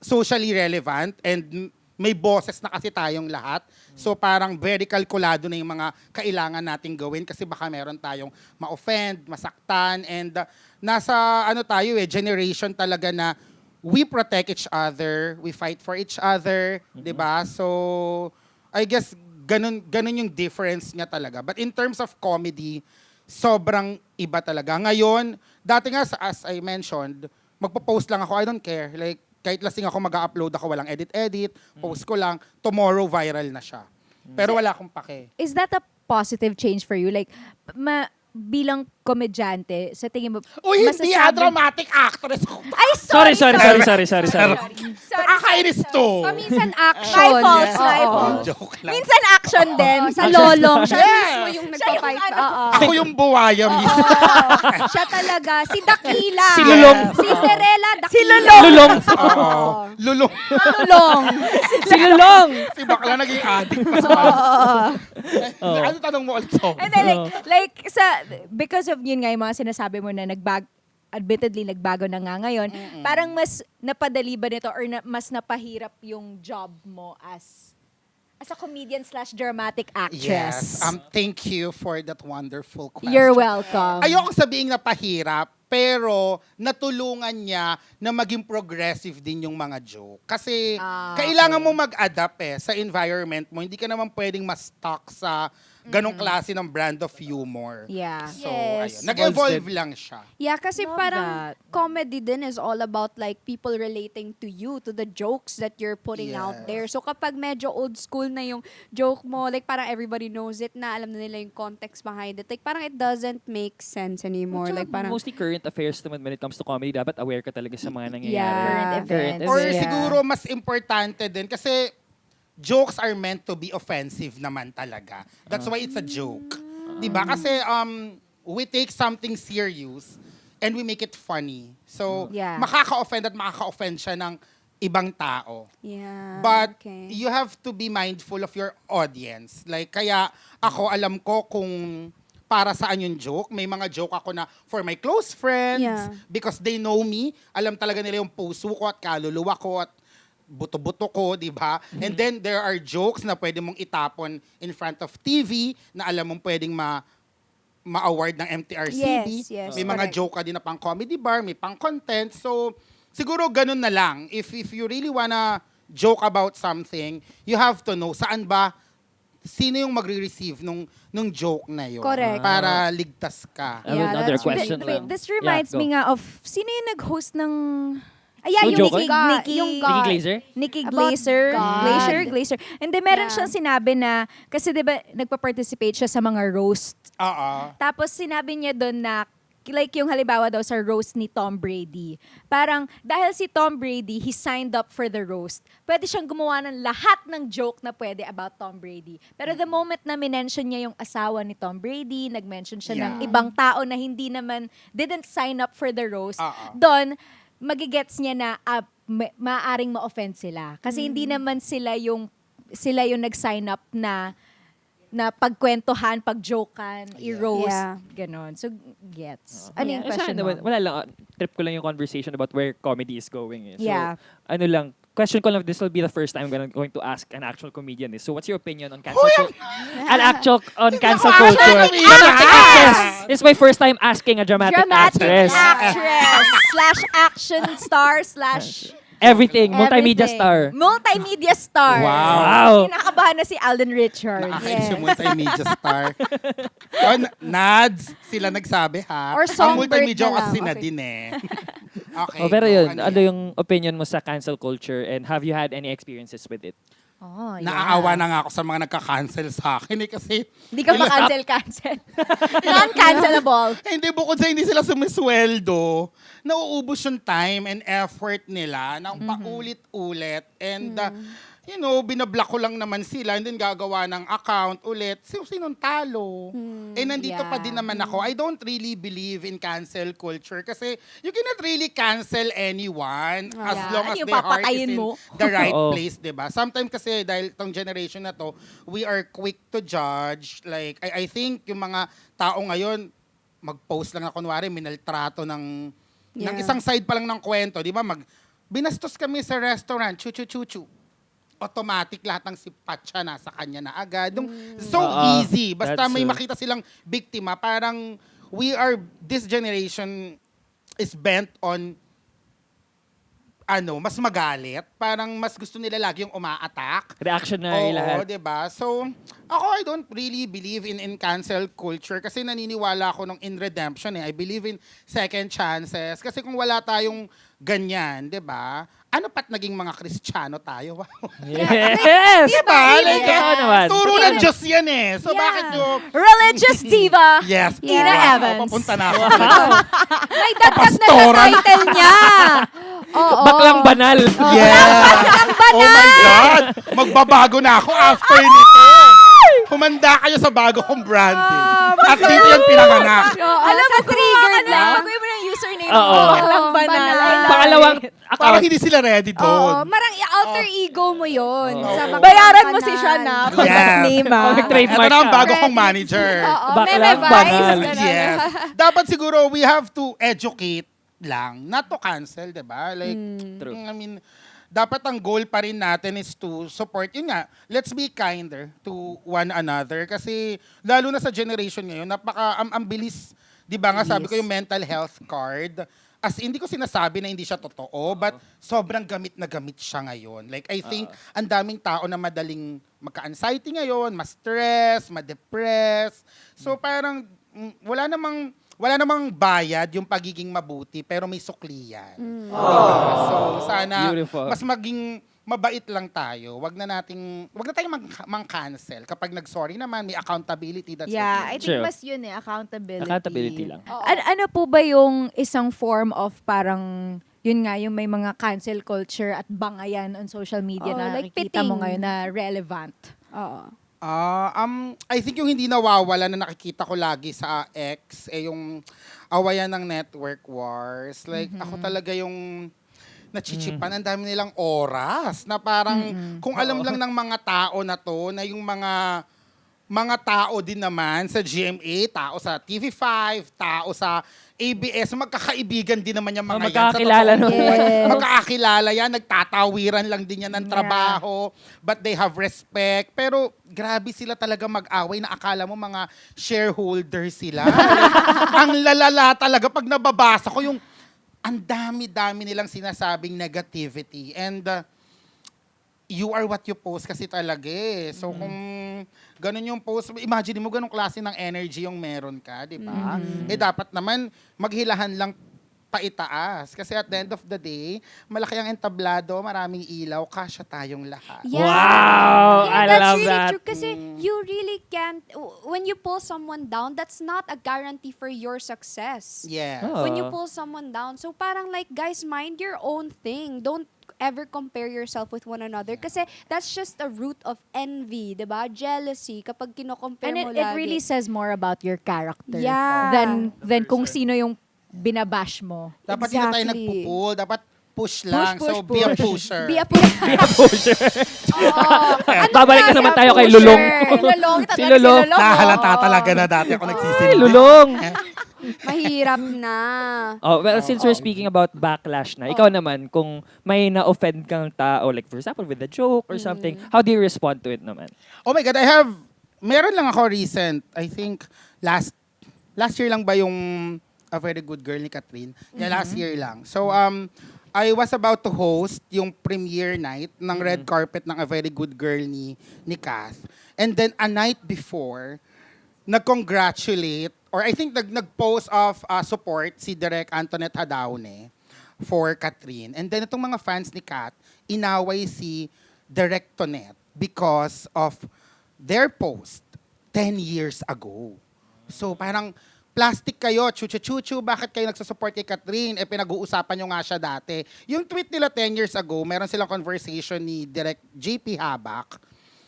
socially relevant and may boses na kasi tayong lahat. So parang very kalkulado na yung mga kailangan nating gawin kasi baka meron tayong ma-offend, masaktan, and nasa tayo generation talaga na we protect each other, we fight for each other, 'di ba? So I guess ganun yung difference niya talaga. But in terms of comedy, sobrang iba talaga. Ngayon, dati nga as I mentioned, magpo-post lang ako, I don't care. Like kahit lasing ako, mag-upload ako, walang edit, post ko lang, tomorrow viral na siya. Pero wala akong pake. Is that a positive change for you? Like, bilang komedyante, sa tingin mo, Uy, hindi dramatic actress. Ay, Sorry. sorry. Nakakainis to. Paminsan action. My fault, Yes. my Oo. fault. Joke lang. Minsan action din. Sa lolong, siya Yes. mismo yung nagpa-fight. Oo. Ako yung buwaya mismo. Oo. Siya talaga. Si Dakila. Si Lulong. Cinderella Dakila. Si Lulong. Lulong. Oo. Lulong. Lulong. Si Lulong. Si bakla naging addict pa sa Ano tanong mo ulit to? And then, like, because of yun nga, yung mga sinasabi mo na admittedly, nagbago na nga ngayon, parang mas napadali ba nito or mas napahirap yung job mo as a comedian / dramatic actress? Yes. Thank you for that wonderful question. You're welcome. Ayoko sabihing napahirap, pero natulungan niya na maging progressive din yung mga joke. Kasi kailangan mo mag-adapt sa environment mo. Hindi ka naman pwedeng ma-stuck sa ganong klase ng brand of humor. Yeah. So, Yes. ayun. Nag-evolve lang siya. Yeah, kasi Love parang that. comedy din is all about like people relating to you, to the jokes that you're putting out Yes. there. So kapag medyo old school na yung joke mo, like parang everybody knows it na, alam na nila yung context behind it. Like parang it doesn't make sense anymore. Tsaka Like parang mostly current affairs naman when it comes to comedy, dapat aware ka talaga sa mga nangyayari. Yeah. Current events. Or Yeah. siguro mas importante din kasi jokes are meant to be offensive naman talaga. That's why it's a joke. 'Di ba? Kasi we take something serious and we make it funny. So Yeah. makaka-offend at makaka-offend siya ng ibang tao. yeah. But okay. you have to be mindful of your audience. Like kaya ako alam ko kung para saan yung joke. May mga joke ako na for my close friends, Yeah. because they know me, alam talaga nila yung puso ko at kaluluwa ko at buto-buto ko, di ba? And then there are jokes na pwede mong itapon in front of TV na alam mong pwedeng ma-award ng MTRCB. Yes, May mga correct. joke ka din na pang comedy bar, may pang content. So, siguro ganun na lang. If you really wanna joke about something, you have to know saan ba, sino yung magre-receive nung joke na yun. Correct. Para ligtas ka. I have another that's question Wait, lang. this reminds Yeah, go. me nga of, sino yung nag-host ng Ayan, So, yung joke? Yung Nikki God. Glazer? Nikki About Glazer? God. Glazer. And then meron Yeah. siyang sinabi na, kasi di ba nagpa-participate siya sa mga roast. Oo. Tapos sinabi niya doon na, like yung halimbawa daw sa roast ni Tom Brady. Parang dahil si Tom Brady, he signed up for the roast. Pwede siyang gumawa ng lahat ng joke na pwede about Tom Brady. Pero the moment na minention niya yung asawa ni Tom Brady, nag-mention siya ng Yeah. ibang tao na hindi naman, didn't sign up for the roast, Oo. doon, magigets niya na maaaring ma-offend sila. Kasi hindi naman sila yung nag-sign up na pagkwentuhan, pagjokan, i-roast, Yeah. ganon. So, gets. Ano yung Eh, sa question akin mo? naman, wala lang. Trip ko lang yung conversation about where comedy is going. Eh. So, Yeah. ano lang, question ko lang, this will be the first time I'm going to ask an actual comedian. Eh. So, what's your opinion on cancel culture? on cancel culture. Dramatic actress. This is my first time asking a dramatic actress. actress / action star / Everything. Multimedia everything. star. Multimedia star. Wow. Kinakabahan na si Alden Richards. Nakakainis yung multimedia star. Nads, sila nagsabi ha. Or Ang Songbird multimedia na kasi lang. na Okay. din eh. Okay. Oh, pero yun, ano ano yung opinion mo sa cancel culture and have you had any experiences with it? Oh, yeah. Naaawa na nga ako sa mga nagka-cancel sa akin eh kasi Hindi ka pa-cancel. Non-cancelable. hindi bukod sa hindi sila sumisweldo, nauubos yung time and effort nila ng paulit-ulit and binablock ko lang naman sila and then gagawa ng account ulit. Sinong talo? Nandito pa Yeah. din naman ako. I don't really believe in cancel culture kasi you cannot really cancel anyone as Yeah. long as Yung their heart is papatayin in mo. the right Oo. place, 'di ba? Sometimes kasi dahil tong generation na to, we are quick to judge. Like I think yung mga tao ngayon mag-post lang na kunwari minaltrato ng Yeah. isang side pa lang ng kwento, 'di ba? Binastos kami sa restaurant, chu-chu-chu-chu. Automatic lahat ng sipatsa nasa kanya na agad. So easy. Basta That's may true. makita silang biktima, parang this generation is bent on mas magalit. Parang mas gusto nila lagi yung uma-attack. Reactionary lahat. Oo, 'di ba? So, ako I don't really believe in cancel culture kasi naniniwala ako in redemption eh. I believe in second chances kasi kung wala tayong ganyan, 'di ba? Ano pat naging mga Kristiyano tayo? Wow. Yes! Diba? Like, Oo naman. turo ng Diyos yan eh. So, bakit nyo? Religious diva. Yes. Ina Wow, Evans. Papunta na ako. May dagdag na sa Pastora. title niya. Oo. Baklang banal. Yes. Oh my God. Magbabago na ako after nito. Humanda kayo sa bago kong branding. At dito yan pinanganak. Alam mo, triggered ano, lang. Magawin mo ng username Oo. mo. Baklang Oo, banal. banal. Pangalawang Parang account. hindi sila ready Oo, doon. marang alter ego mo yun. Oo. Sa mga Bayaran mo kanan. si Sean na. Yes. Contact name ah. Oh, trademark Ito na ang ka. bago kong Ready. manager. Oo, Baklang may banal. advice. Yes. Dapat siguro we have to educate lang, not to cancel, 'di ba? Like, True. I mean, dapat ang goal pa rin natin is to support. Yun nga, let's be kinder to one another kasi lalo na sa generation ngayon, ang bilis, 'di ba nga sabi ko yung mental health card. As hindi ko sinasabi na hindi siya totoo, but sobrang gamit na gamit siya ngayon. Like, I think ang daming tao na madaling magka-anxiety ngayon, ma-stress, ma-depress. So parang wala namang bayad yung pagiging mabuti, pero may sukli yan. Diba? So sana Beautiful. mas maging mabait lang tayo. Wag na tayong mang-cancel. Kapag nag-sorry naman, may accountability. That's Yeah, okay. I think True. mas yun accountability. Accountability lang. Oo. Ano po ba yung isang form of parang, yun nga, yung may mga cancel culture at bangayan on social media Oh, na like nakikita mo pitting. ngayon na relevant? Oo. I think yung hindi nawawala na nakikita ko lagi sa X, yung awayan ng network wars. Like, ako talaga yung nachichipan, ang dami nilang oras na parang kung alam lang ng mga tao na to na yung mga mga tao din naman sa GMA, tao sa TV5, tao sa ABS, magkakaibigan din naman yung mga yan. Sa magkakakilala, totoong no? buhay. Yes. Magkakakilala yan, nagtatawiran lang din yan ng trabaho, but they have respect. Pero grabe sila talaga mag-away na akala mo mga shareholders sila. Ang lalala talaga pag nababasa ko yung ang dami-dami nilang sinasabing negativity. And you are what you post kasi talaga eh. So kung ganun yung post, imagine mo ganung klase ng energy yung meron ka, di ba? Eh dapat naman maghilahan lang paitaas. Kasi at the end of the day, malaki ang entablado, maraming ilaw, kasya tayong lahat. Yeah. Wow! Yeah, I that's love really that. true. Kasi you really can't, when you pull someone down, that's not a guarantee for your success. Yes. Oh. When you pull someone down. So parang like, guys, mind your own thing. Don't ever compare yourself with one another. Kasi that's just a root of envy, diba? Jealousy. Kapag kino-compare And mo it lagi. really says more about your character Yeah. than kung sino yung binabash mo. Dapat hindi na tayo Exactly. nagpupul. Dapat push lang. Push, So be a pusher. Be a pusher. Oo. Ano Babalik na klase naman ang tayo kay pusher? Lulong. Lulong. Si Lulong. Nahalata talaga na dati ako Ay, nagsisilbi. lulong! Mahirap na. Oh, well, since we're speaking about backlash na, ikaw naman, kung may na-offend kang tao, like for example, with a joke or something, how do you respond to it naman? Oh my God, meron lang ako recent. I think last year lang ba yung A Very Good Girl ni Catherine? Yeah, last year lang. So, I was about to host yung premiere night ng red carpet ng A Very Good Girl ni Kath. And then, a night before, nag-congratulate, or I think nag-post of support si Direk Antoinette Hadaone for Catherine. And then, itong mga fans ni Kath, inaway si Direk Tonette because of their post 10 years ago. So, parang, plastic kayo, chuchu-chuchu, bakit kayo nagsusupport kay Catherine? Eh, pinag-uusapan nyo nga siya dati. Yung tweet nila 10 years ago, meron silang conversation ni Direk JP Habak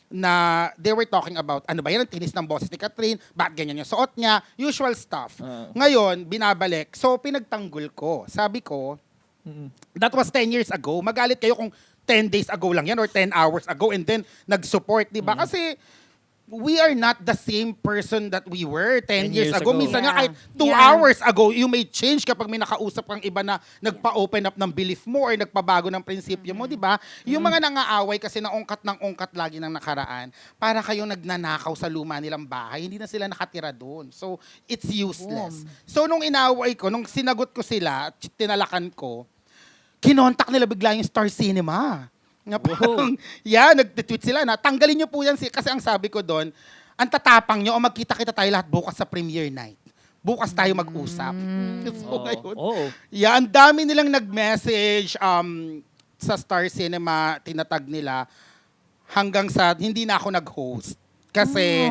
na they were talking about, ano ba yan, ang tinis ng boses ni Catherine, bakit ganyan yung suot niya, usual stuff. Ngayon, binabalik. So, pinagtanggol ko. Sabi ko, that was 10 years ago. Magalit kayo kung 10 days ago lang yan or 10 hours ago and then nag-support, di ba? Kasi, we are not the same person that we were 10 years ago. Minsan nga kahit 2 hours ago, you may change kapag may nakausap kang iba na nagpa-open up ng belief mo or nagpabago ng prinsipyo mo, di ba? Yung mga nangaaway kasi naungkat ng ungkat lagi ng nakaraan, para kayong nagnanakaw sa luma nilang bahay, hindi na sila nakatira doon. So, it's useless. So, nung inaway ko, nung sinagot ko sila, tinalakan ko, kinontak nila bigla yung Star Cinema. Nga parang, nag-tweet sila na, tanggalin nyo po yan kasi ang sabi ko doon, ang tatapang nyo o magkita-kita tayo lahat bukas sa premiere night. Bukas tayo mag-usap. So ngayon, ang dami nilang nag-message sa Star Cinema, tinatag nila, hanggang sa hindi na ako nag-host. Kasi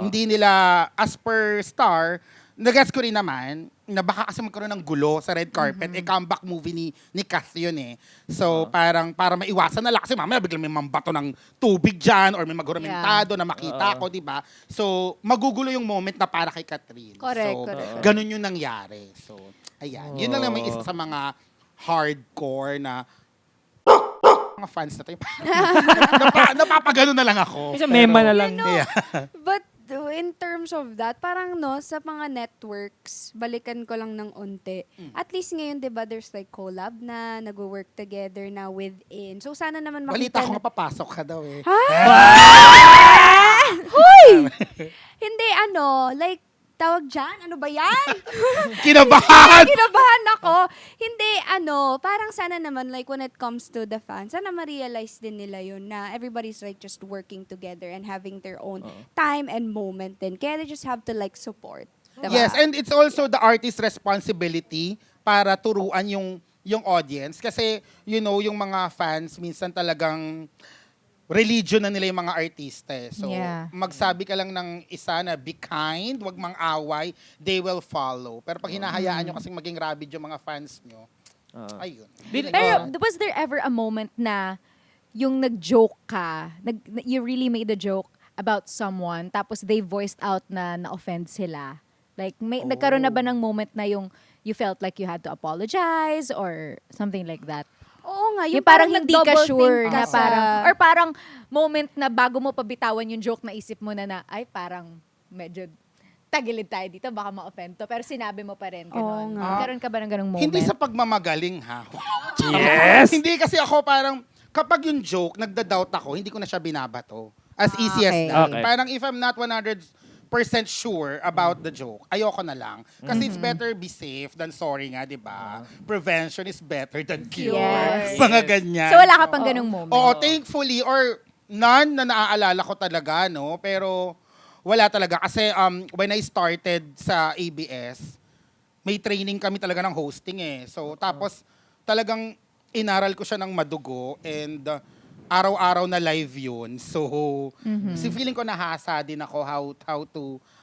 hindi nila, as per Star, nag-guess ko rin naman, na baka kasi magkaroon ng gulo sa red carpet, comeback movie ni Kath yun eh. So, parang para maiwasan na lang. Kasi mamaya biglang may mambato ng tubig dyan or may maguramentado na makita ko, di ba? So, magugulo yung moment na para kay Catherine. Correct, So, correct. ganun yung nangyari. So, ayan. Yun lang naman isa sa mga hardcore na mga fans na tayo. Napapagano na lang ako. Isa mema na lang. Yeah. But in terms of that, parang sa mga networks, balikan ko lang ng unti. At least ngayon, di ba, there's like collab na, nag-work together na within. So sana naman Balita makita ko mapapasok ka daw eh. Hoy! Hindi, like, tawag dyan? Ano ba yan? Kinabahan! Kinabahan ako. Hindi, parang sana naman, like, when it comes to the fans, sana ma-realize din nila yun na everybody's, like, just working together and having their own time and moment din. Kaya they just have to, like, support. Diba? Yes, and it's also the artist's responsibility para turuan yung audience. Kasi, yung mga fans, minsan talagang religion na nila yung mga artista. So, magsabi ka lang ng isa na be kind, wag mang away, they will follow. Pero pag hinahayaan nyo kasing maging rabid yung mga fans nyo, ayun. Pero was there ever a moment na yung nag-joke ka, you really made a joke about someone, tapos they voiced out na na-offend sila? Like, nagkaroon na ba ng moment na yung you felt like you had to apologize or something like that? Oo nga, Yung parang hindi ka nag-double sure think na ka parang, sa- or parang moment na bago mo pabitawan yung joke, naisip mo na, ay parang medyo tagilid tayo dito, baka ma-offend to. Pero sinabi mo pa rin, Oo gano'n. nga. Karoon ka ba ng ganong moment? Hindi sa pagmamagaling, ha? Yes! Hindi kasi ako parang, kapag yung joke, nagda-doubt ako, hindi ko na siya binabato. As easy as okay. that. Okay. Parang if I'm not 100% sure about the joke, ayoko na lang. Kasi it's better be safe than sorry nga, di ba? Prevention is better than cure. Yes. Mga ganyan. So wala ka pang ganong moment? Oo, thankfully, or none na naaalala ko talaga, no? Pero wala talaga. Kasi when I started sa ABS, may training kami talaga ng hosting eh. So tapos talagang inaral ko siya ng madugo and araw-araw na live yun. So feeling ko nahasa din ako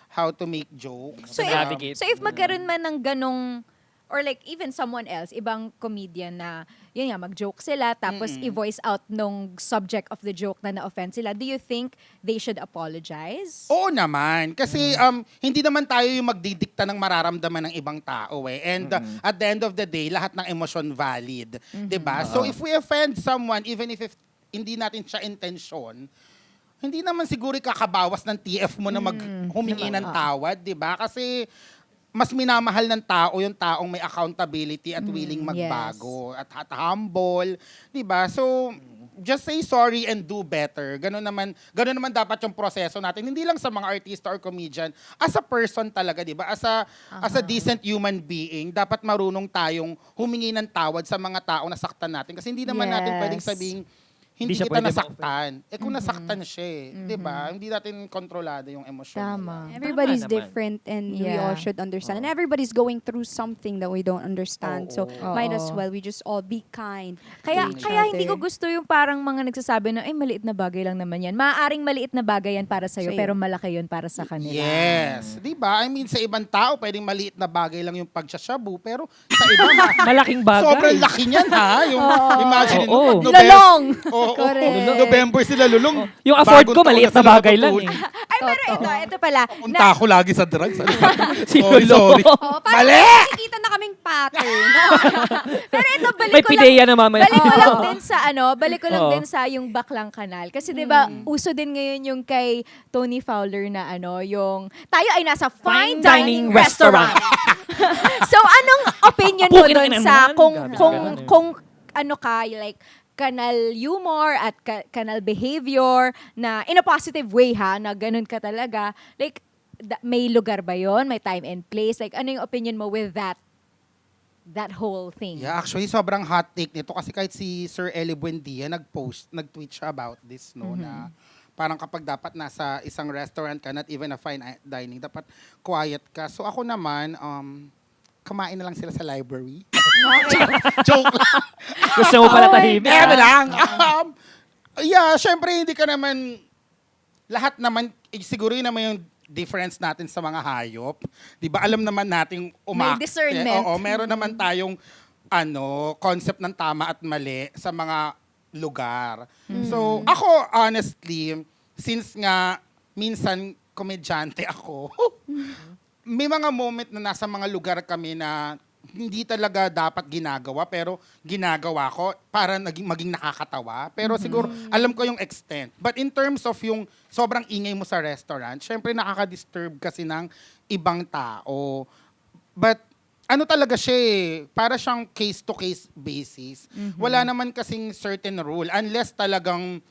how to make jokes. So if, Navigate. so if magkaroon man ng ganong, or like even someone else, ibang comedian na, yun nga, mag-joke sila, tapos i-voice out nung subject of the joke na na-offend sila, do you think they should apologize? Oo naman. Kasi hindi naman tayo yung magdidikta ng mararamdaman ng ibang tao eh. And at the end of the day, lahat ng emosyon valid. 'Di ba? So if we offend someone, even if hindi natin siya intensyon, hindi naman siguro kakabawas ng TF mo na humingi ng tawad, 'di ba? Kasi mas minamahal ng tao yung taong may accountability at willing magbago at humble, 'di ba? So just say sorry and do better. Ganun naman dapat yung proseso natin. Hindi lang sa mga artista or comedian, as a person talaga, 'di ba? As a decent human being, dapat marunong tayong humingi ng tawad sa mga taong nasaktan natin kasi hindi naman natin pwedeng sabing hindi Hindi siya kita pwede nasaktan. Kung nasaktan siya eh, 'di ba? Hindi natin kontrolado yung emosyon. Tama. Everybody's naman. different and we Yeah. all should understand. And everybody's going through something that we don't understand. So, Oo. might as well we just all be kind Kaya to each kaya hindi ko other. gusto yung parang mga nagsasabi na, ay, maliit na bagay lang naman yan. Maaaring maliit na bagay yan para sa'yo, Sa'yo. pero malaki yun para sa kanila. Yes. 'Di ba? I mean, sa ibang tao, pwedeng maliit na bagay lang yung pagsashabu, pero sa iba, Malaking bagay. sobrang laki niyan, ha? Yung, imagine, Oo. Lolong! Correct. November sila lulong. Yung afford Bagong ko, taon maliit sila na bagay lang natutulog. eh. Ay, pero ito pala. Punta ako lagi sa drugs. Si sorry, Lolo. sorry. Oh, parang Mali! nakikita na kaming pattern. Pero ito, May pideya na mamaya. Balik ko lang din sa balik ko lang Oo. din sa yung Baklang Kanal. Kasi 'di ba, uso din ngayon yung kay Tony Fowler na yung tayo ay nasa fine dining restaurant. So anong opinion mo Pukin doon ang sa naman. kung Grabe kung ka ganun eh. kung ano ka like kanal humor at kanal behavior na in a positive way na ganun ka talaga. Like may lugar ba 'yon? May time and place? Like ano yung opinion mo with that whole thing? Yeah, actually, sobrang hot take nito kasi kahit si Sir Eli Buendia nag-tweet siya about this, no, na parang kapag dapat nasa isang restaurant ka, not even a fine dining, dapat quiet ka. So ako naman, kumain na lang sila sa library. Joke lang. Gusto mo pala tahimik. Ano lang. Yeah, syempre hindi ka naman, lahat naman, siguro yun naman yung difference natin sa mga hayop. Di ba alam naman nating May discernment. Oo, meron naman tayong concept ng tama at mali sa mga lugar. So, ako honestly, since nga minsan komedyante ako, may mga moment na nasa mga lugar kami na hindi talaga dapat ginagawa pero ginagawa ko para maging nakakatawa. Pero siguro alam ko yung extent. But in terms of yung sobrang ingay mo sa restaurant, syempre nakaka-disturb kasi ng ibang tao. But ano talaga siya eh, para siyang case-to-case basis. Wala naman kasing certain rule unless talagang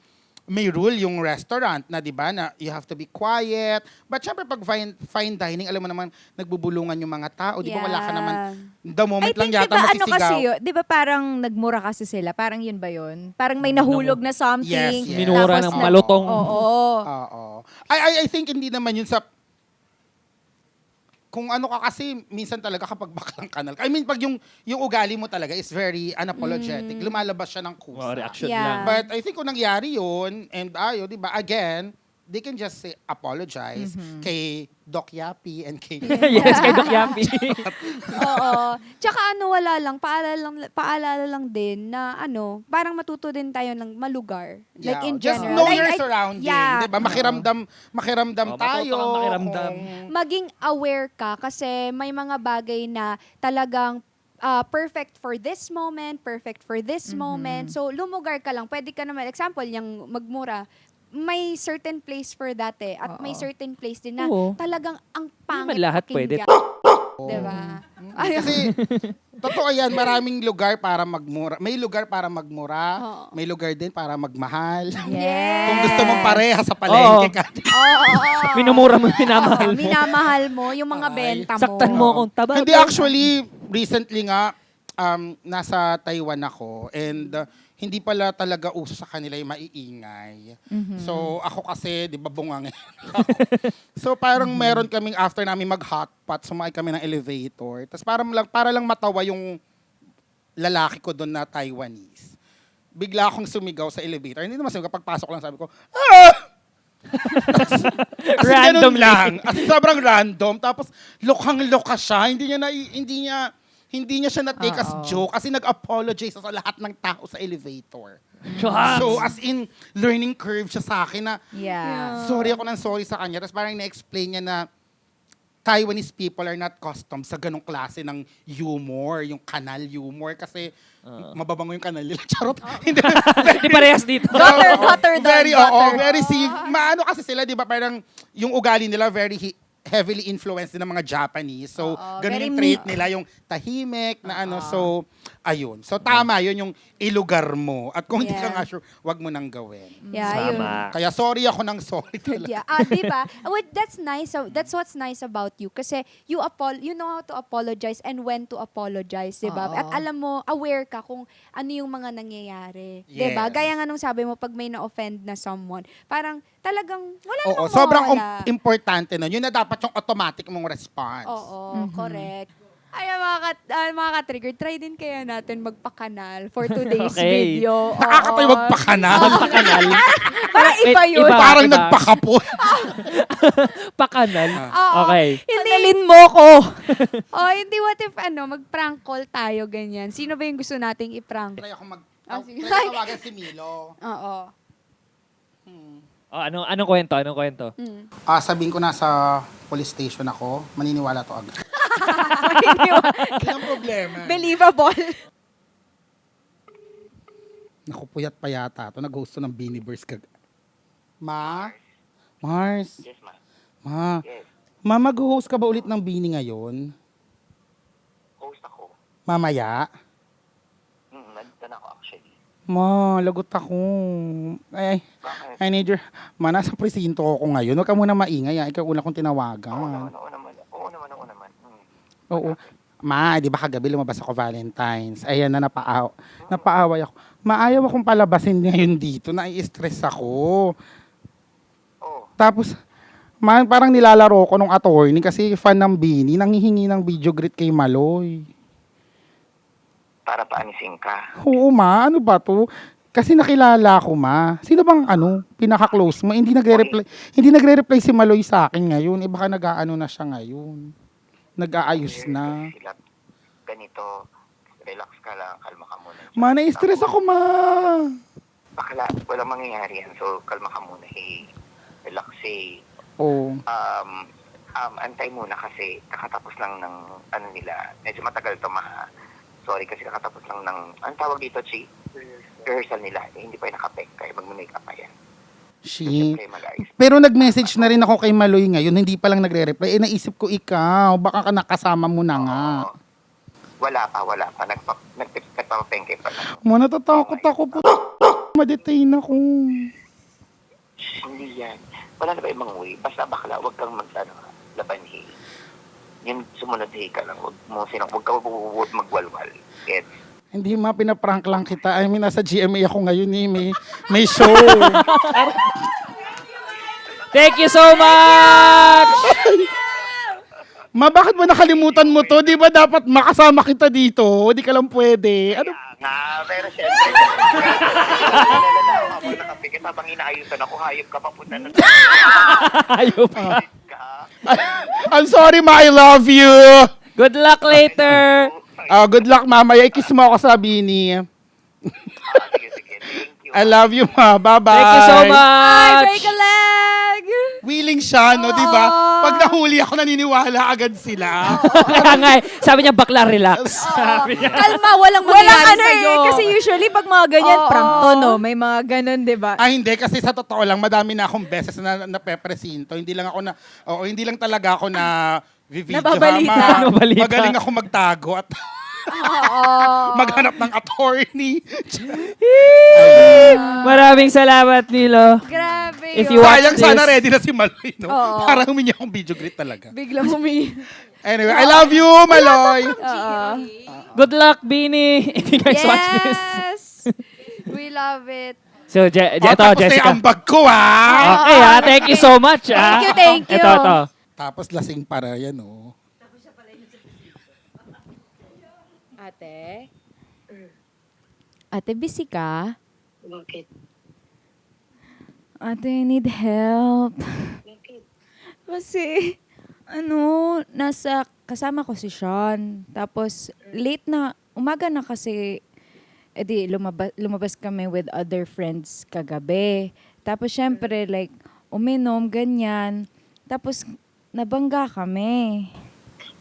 may rule yung restaurant na 'di ba na you have to be quiet. But syempre pag fine dining, alam mo naman nagbubulungan yung mga tao, 'di ba? Wala ka naman the moment lang yata diba, magsisigaw. kasi yun, di ba parang nagmura kasi sila? Parang yun ba yun? Parang may nahulog na something. Yes. Minura tapos ng malutong. Oo. Oo. I think hindi naman yun sa kung ano ka kasi minsan talaga kapag baklang kanal. I mean pag yung ugali mo talaga is very unapologetic, lumalabas siya ng kusa. Wow, reaction Yeah. lang. But I think kung nangyari yun, and di ba, again, they can just say, apologize kay Doc Yapi and kay... Yes, kay Doc Yapi. Oo. Tsaka wala lang, paalala lang din na parang matuto din tayo ng malugar. Like in just general. know Like, your I- surrounding. yeah. Di ba? Makiramdam Oo, tayo. matuto kang makiramdam. kung- Maging aware ka kasi may mga bagay na talagang perfect for this moment, perfect for this moment. So, lumugar ka lang. Pwede ka naman, example, yung magmura, may certain place for that eh. At may certain place din na Oo. talagang ang pangit Naman lahat pwede. pakinggan. Diba? Ayun. Kasi, totoo yan, maraming lugar para magmura. May lugar para magmura, Oo. may lugar din para magmahal. Yes. Kung gusto mong pareha sa palengke ka. Oo. Minumura mo, minamahal mo. Minamahal mo yung mga benta mo. Saktan mo akong taba. Hindi, actually, recently nga, nasa Taiwan ako and hindi pala talaga uso sa kanila yung maiingay. So, ako kasi, di ba, bungangin ako. So, parang meron kaming, after namin mag-hotpot, sumakay kami ng elevator. Tapos para lang matawa yung lalaki ko doon na Taiwanese. Bigla akong sumigaw sa elevator. Hindi naman sumigaw, pagpasok lang sabi ko, ah! As in, Random ganun lang. As in, sobrang random. Tapos, lokhang-lokha siya. Hindi niya siya na-take as joke kasi nag-apologize sa lahat ng tao sa elevator. Shucks. So, as in, learning curve siya sa akin na, Yeah. sorry ako ng sorry sa kanya. Tapos parang na-explain niya na Taiwanese people are not custom sa ganong klase ng humor, yung kanal humor. Kasi mababango yung kanal nila. Charot. Hindi. Hindi parehas dito. Gutter doon, Very, gutter. very maano kasi sila, di ba? Parang yung ugali nila very heavily influenced din ng mga Japanese. So, ganun very yung trait nila, yung tahimik na ano. So, ayun. So, tama yun yung ilugar mo. At kung hindi ka Yeah. nga sure, wag mo nang gawin. Yeah, yun. Tama. Kaya sorry ako ng sorry talaga. Yeah. Diba? That's nice. So, that's what's nice about you. Kasi you know how to apologize and when to apologize, diba? Oo. At alam mo, aware ka kung ano yung mga nangyayari. Yes. Diba? Gaya nga nung sabi mo, pag may na-offend na someone, parang talagang wala Oo, namang sobrang mawawala. importante nun. Yun na dapat yung automatic mong response. Oo, correct. Ay, mga ka-trigger, try din kaya natin magpakanal for today's Okay. video. Nakakatayo Oo. magpakanal. Pakanal. Parang iba Wait, yun. iba. Parang nagpakapon. Pakanal. Oo. Okay. Panalin mo ko. Oh, hindi, what if mag-prank call tayo, ganyan. Sino ba yung gusto nating i-prank? Try ako sige. try tawagan si Milo. Oo. Oh, anong kwento? Anong kwento? Sabihin ko nasa police station ako, maniniwala to agad. Walang problema. Believable. Naku, puyat pa yata to. Nag-host to ng Beanie Birds Ma? Mars? Yes, ma. Ma? Yes. Ma, mag-host ka ba ulit ng Beanie ngayon? Host ako. Mamaya? Nandito na ako actually. Ma, lagot ako. Ay, Bakit? I need your... Ma, nasa presinto ako ngayon. Huwag ka muna maingay. Ikaw una kong tinawagan. Oo naman. Oo. Ma, di ba kagabi lumabas ako Valentine's? Ayan na, napaaway ako. Maayaw akong palabasin ngayon dito. Nai-stress ako. Oo. Tapos, parang nilalaro ko nung attorney kasi fan ng Bini, nanghihingi ng video greet kay Maloy. Para paanisin ka. Oo, ma. Ano ba to? Kasi nakilala ko, ma. Sino bang pinaka-close mo? Hindi nagre-reply si Maloy sa akin ngayon. Baka nag-aano na siya ngayon. Nag-aayos na. Sila, ganito, relax ka lang, kalma ka muna. Ma, na-stress ako, ma. Walang mangyayari yan. So, kalma ka muna. Relax, Oo. antay muna kasi kakatapos lang ng nila. Medyo matagal to sorry kasi kakatapos lang ng, anong tawag dito, Chi? Rehearsal nila. Hindi pa yung nakapek. Kaya mag-makeup pa yan. Siyempre, mag-ayos. Pero nag-message na rin ako kay Maloy ngayon, hindi pa lang nagre-reply. Naisip ko ikaw, baka ka nakasama mo na nga. Oo. Wala pa. Nagpapapengke pa lang. Ma, natatakot ako po. Ma-detain ako. Hindi yan. Wala na ba ibang way? Basta bakla, huwag kang laban, Yung sumunod, ka lang. Huwag ka magwalwal. Gets? Hindi, ma, pinaprank lang kita. I mean, nasa GMA ako ngayon may show. Thank you so much! Ma, bakit mo nakalimutan mo to? Di ba dapat makasama kita dito? Di ka lang pwede. Ano? Pero syempre. Habang nakapikit, habang inaayusan ako, hayop ka papunta na. Ayop. I'm sorry, ma, I love you. Good luck later! Good luck, mamaya. I-kiss mo ako sa Bini. Sige. Thank you. I love you, ma. Bye-bye. Thank you so Ay, much! break a leg! Willing siya, no? Di ba? Pag nahuli ako, naniniwala agad sila. Kaya nga, sabi niya, bakla, relax. Sabi niya. Kalma, walang Walang mangyayari ano sa'yo. Kasi usually pag mga ganyan, Oo. prank to, no? May mga ganon, di ba? Hindi, kasi sa totoo lang, madami na akong beses na napepresinto. Hindi lang talaga ako na video. Nababalita. Nababalita. Magaling ako magtago at maghanap ng attorney. Maraming salamat, Nilo. Grabe If yun. you watch Sayang this- sana ready na si Maloy, no? Oo. Para humingi akong video greet talaga. Biglang Anyway, I love you, Maloy! Good luck, Bini. If you guys watch this. Yes! We love it. So, Tapos na Jessica. yung ambag ko, ha? Okay, thank you so much. Thank you. Ito. Tapos lasing para yan, oh. Ate? Ate, busy ka? Bakit? Ate, I need help. Bakit? Kasi, kasama ko si Sean. Tapos, umaga na kasi, lumabas kami with other friends kagabi. Tapos, syempre, like, uminom, ganyan. Tapos, nabangga kami.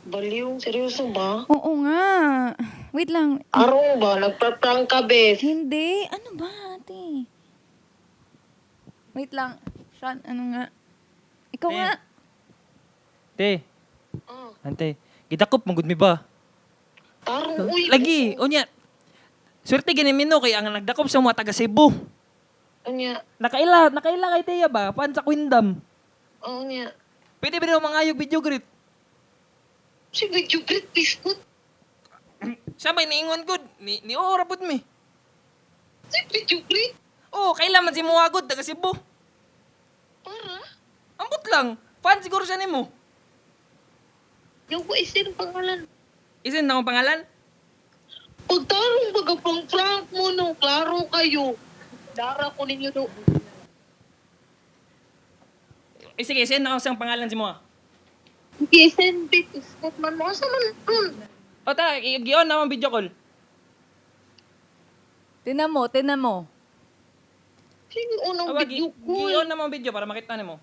Baliw? Seryoso ba? Oo nga. Wait lang. Araw ba? Nagpa-prank ka, Beth? Hindi. Ano ba, ate? Wait lang. Sean, ano nga? Ikaw nga. Te. Ah, Ante. Gidakop, manggod mi ba? tarong, uy. Lagi. Unya. Swerte ginimin no, kaya ang nagdakop sa mga taga Cebu. Anya, Nakaila kay Teya ba? Paan sa Quindam. anya. Pwede ba daw mangayog video greet? Si video great biscuit. Siya may niingon good. Ni orabot mi. Si video great. Oh, kailan man si Muagod, taga Cebu. Para? Ambot lang. Fan siguro siya nimo. Yung ko isin pangalan. Isin na akong pangalan? Pagtarong baga pang prank mo, no? Klaro kayo. Dara ko ninyo do. Sige, isin na ako siyang pangalan si Mua. Isin bit. Iskat man mo. Asa man nun? O ta, i-on naman video call. Tinan mo. Sino unang Aba, video ko? i-on naman video para makita nimo.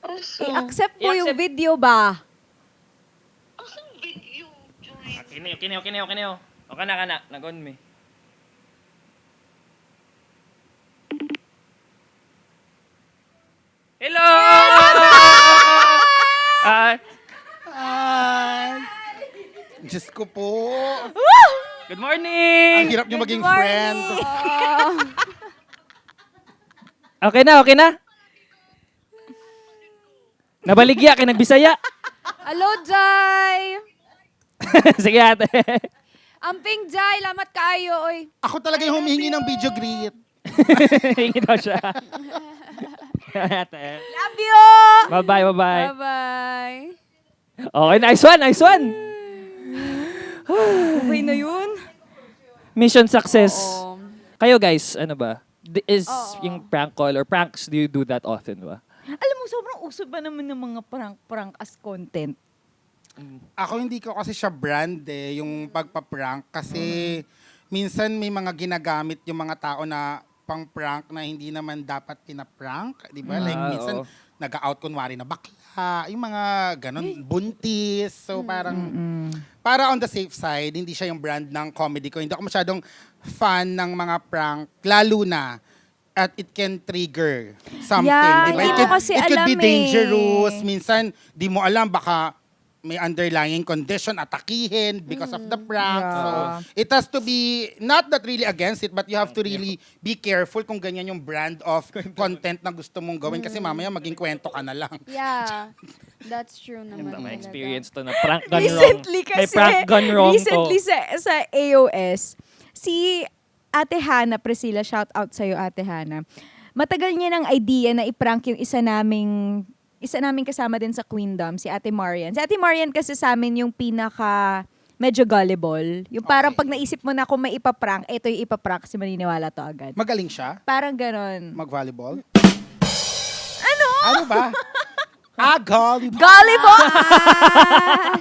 Asa? I-accept mo yung I-accept. video ba? Asang video? Joy? Kineo. O kana. Nag-on me. Hello! Ah, Diyos ko po. good Ang morning! hirap niyo maging friend. Okay na. Nabaligya kay nagbisaya. Hello, Jai! Sige ate. Amping Jai, lamat kaayo, oy. Ako talaga yung humihingi ng video greet. Hingi daw siya. Ate. Love you! Bye-bye. Bye-bye. Okay, nice one. Okay na yun? Mission success. Oo. Kayo guys, ano ba? Is Oo. yung prank call or pranks, do you do that often ba? Alam mo, sobrang uso ba naman ng mga prank as content? Ako hindi ko kasi siya brand yung pagpa-prank. Kasi minsan may mga ginagamit yung mga tao na pang-prank na hindi naman dapat pinaprank. Di ba? Like minsan oo. nag-out kunwari na bakla. Yung mga ganon, buntis. So parang, para on the safe side, hindi siya yung brand ng comedy ko. Hindi ako masyadong fan ng mga prank. Lalo na at it can trigger something. Yeah, di ba? hindi ko kasi it could be alam dangerous. eh. Minsan, di mo alam, baka may underlying condition, atakihin because of the prank. Yeah. So, it has to be, not that really against it, but you have to really be careful kung ganyan yung brand of content na gusto mong gawin kasi mamaya maging kwento ka na lang. Yeah. That's true naman. May talaga. experience to na prank gone Recently wrong. kasi, May prank gone wrong recently to. sa AOS, si Ate Hana, Priscilla, shout out sa'yo Ate Hana. Matagal niya ng idea na i-prank yung isa naming kasama din sa Queendom, si Ate Marian. Si Ate Marian kasi sa amin yung pinaka medyo gullible. Yung parang pag naisip mo na kung may ipaprank, ito yung ipaprank kasi maniniwala to agad. Magaling siya? Parang ganon. Mag-volleyball? Ano? Ano ba? Volleyball. Gullible!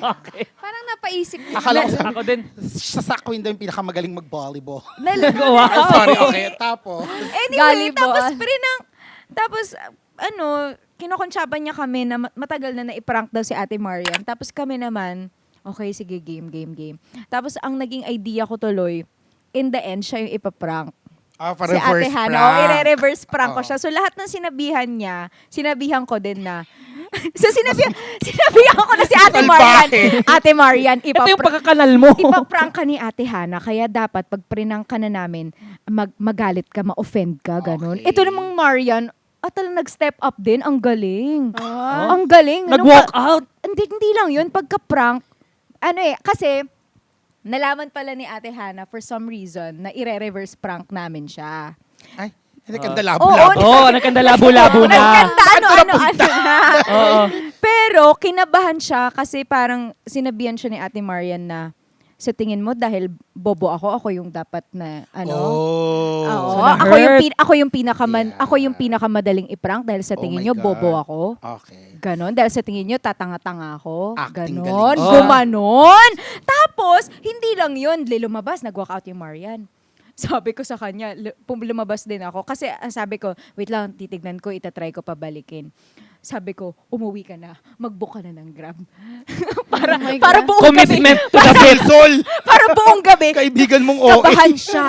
Okay. Parang napaisip ko. Akala ko Ako din. sa Queen daw yung pinakamagaling mag-volleyball. Wow. Ay, sorry, okay. Tapos, Anyway, Gullible. tapos kinokontsaba niya kami na matagal na na-prank daw si Ate Marian. Tapos kami naman, okay, sige, game. Tapos ang naging idea ko tuloy, in the end, siya yung ipaprank. Para Si Ate reverse Hana. prank. I-reverse prank ko Oo. siya. So lahat ng sinabihan niya, sinabihan ko din na, so sinabihan ko na si Ate Marian. Ate Marian, Ito yung pagkakanal mo. ipaprank ka ni Ate Hana, kaya dapat pag prinang ka na namin, magalit ka, ma-offend ka, ganun. Okay. Ito namang Marian, talagang nag-step up din, ang galing. Ah. Ang galing. Nag-walk out. Hindi lang yun, pagka-prank, kasi, nalaman pala ni Ate Hana for some reason na ire-reverse prank namin siya. Ay, hindi Oo, kandalabo-labo. Oo, nagkandalabo-labo na. Nagkanda, ano na. Oo. Pero, kinabahan siya kasi parang sinabihan siya ni Ate Marian na, sa tingin mo, dahil bobo ako yung dapat na, Oo, So, na-hurt. ako yung pinakamadaling i-prank dahil sa Oh tingin my niyo God. bobo ako. Okay. Ganon, dahil sa tingin nyo, tatanga-tanga ako. Acting Ganon, galing. gumanon. Tapos, hindi lang yun, lumabas, nag-walk out yung Marian. Sabi ko sa kanya, lumabas din ako. Kasi sabi ko, wait lang, titignan ko, itatry ko pabalikin. Sabi ko, umuwi ka na, mag-book ka na ng Grab. para buong Commitment gabi. to the bit. Sol! Para buong gabi. Kaibigan mong Kabahan siya.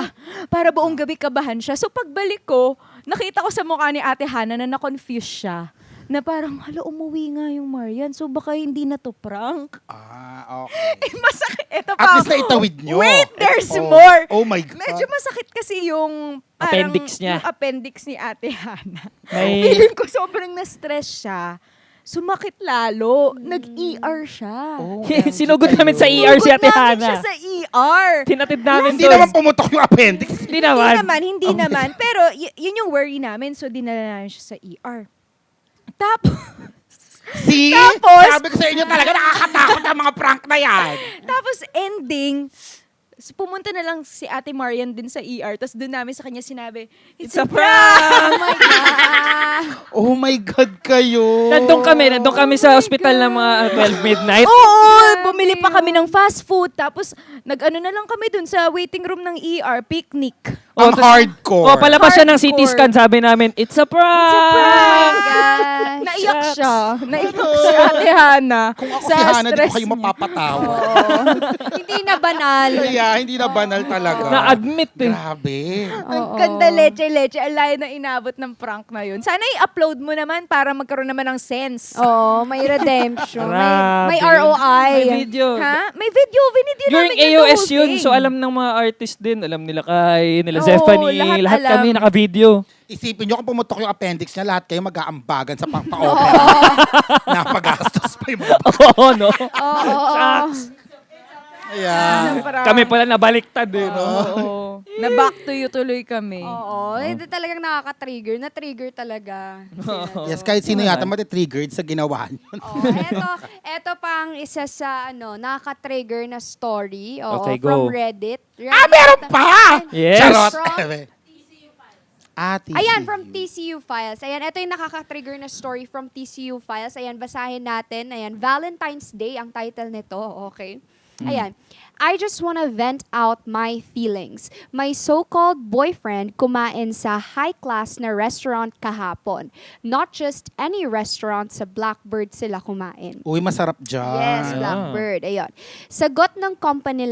Para buong gabi kabahan siya. So pagbalik ko, nakita ko sa mukha ni Ate Hana na na-confuse siya. Na parang, umuwi nga yung Marian. So baka hindi na to prank. Okay. Masakit. Ito At pa. least naitawid nyo. Wait, there's Oh. more. Oh my God. Medyo masakit kasi yung parang, Appendix niya. Yung appendix ni Ate Hana. May- Feeling ko sobrang na-stress siya. Sumakit lalo. Nag-ER siya. Oh, Sinugod namin sa ER si Ate Sugod namin siya Hana. sa ER. Tinatid namin Hindi doon. naman pumutok yung appendix. Hindi naman. Hindi naman. Pero yun yung worry namin. So, dinala namin siya sa ER. Tapos, See? Tapos- Sabi ko sa inyo talaga, nakakatakot ang mga prank na yan. tapos ending, pumunta na lang si Ate Marian din sa ER. Tapos doon namin sa kanya sinabi, it's a prank! Oh my God kayo. Nandun kami sa ospital ng mga 12 midnight. Oo, bumili pa kami ng fast food. Tapos, nag-ano na lang kami dun sa waiting room ng ER, picnic. Ang tas- hardcore. Oh, palabas siya ng CT Hardcore. scan, sabi namin, it's a prank! Naiyak siya. Naiyak si Ate Hana. Kung ako sa si Hana, di stress ko kayo niya. mapapatawa. Hindi na banal. Kaya, hindi na banal talaga. Na-admit eh. Grabe. Ang ganda leche-leche. Ang layo na inabot ng prank na yun. Sana i-upload mo naman para magkaroon naman ng sense. Oo, may redemption. May Grabe. ROI. May video. Ha? May video. Video During namin yun, the AOS whole yun, thing. so alam ng mga artist din. Alam nila Kai, nila Oo, Zephanie, lahat lahat alam. kami naka-video. Isipin nyo kung pumutok yung appendix niya, lahat kayo mag-aambagan sa pang-pa-opera. Napagastos pa yung mga Oo, no? Oo. Ayan. Kami pala nabaliktad eh, no? Oo. Na back to you tuloy kami. Oo. Hindi talagang nakaka-trigger. Na-trigger talaga. sila. Yes, kahit sino yata matitriggered sa ginawa niyo. Oh, eto pang isa sa nakaka-trigger na story. Oo, Okay, from go. Reddit. Meron pa! Yes. Charot! From- TCU Ayan, from TCU Files. Ayan, ito yung nakaka-trigger na story from TCU Files. Ayan, basahin natin. Ayan, Valentine's Day ang title nito. Okay. Ayan. I just wanna vent out my feelings. My so-called boyfriend kumain sa high-class na restaurant kahapon. Not just any restaurant, sa Blackbird sila kumain. Uy, masarap dyan. Yes, Blackbird. Ayun. Sagot ng company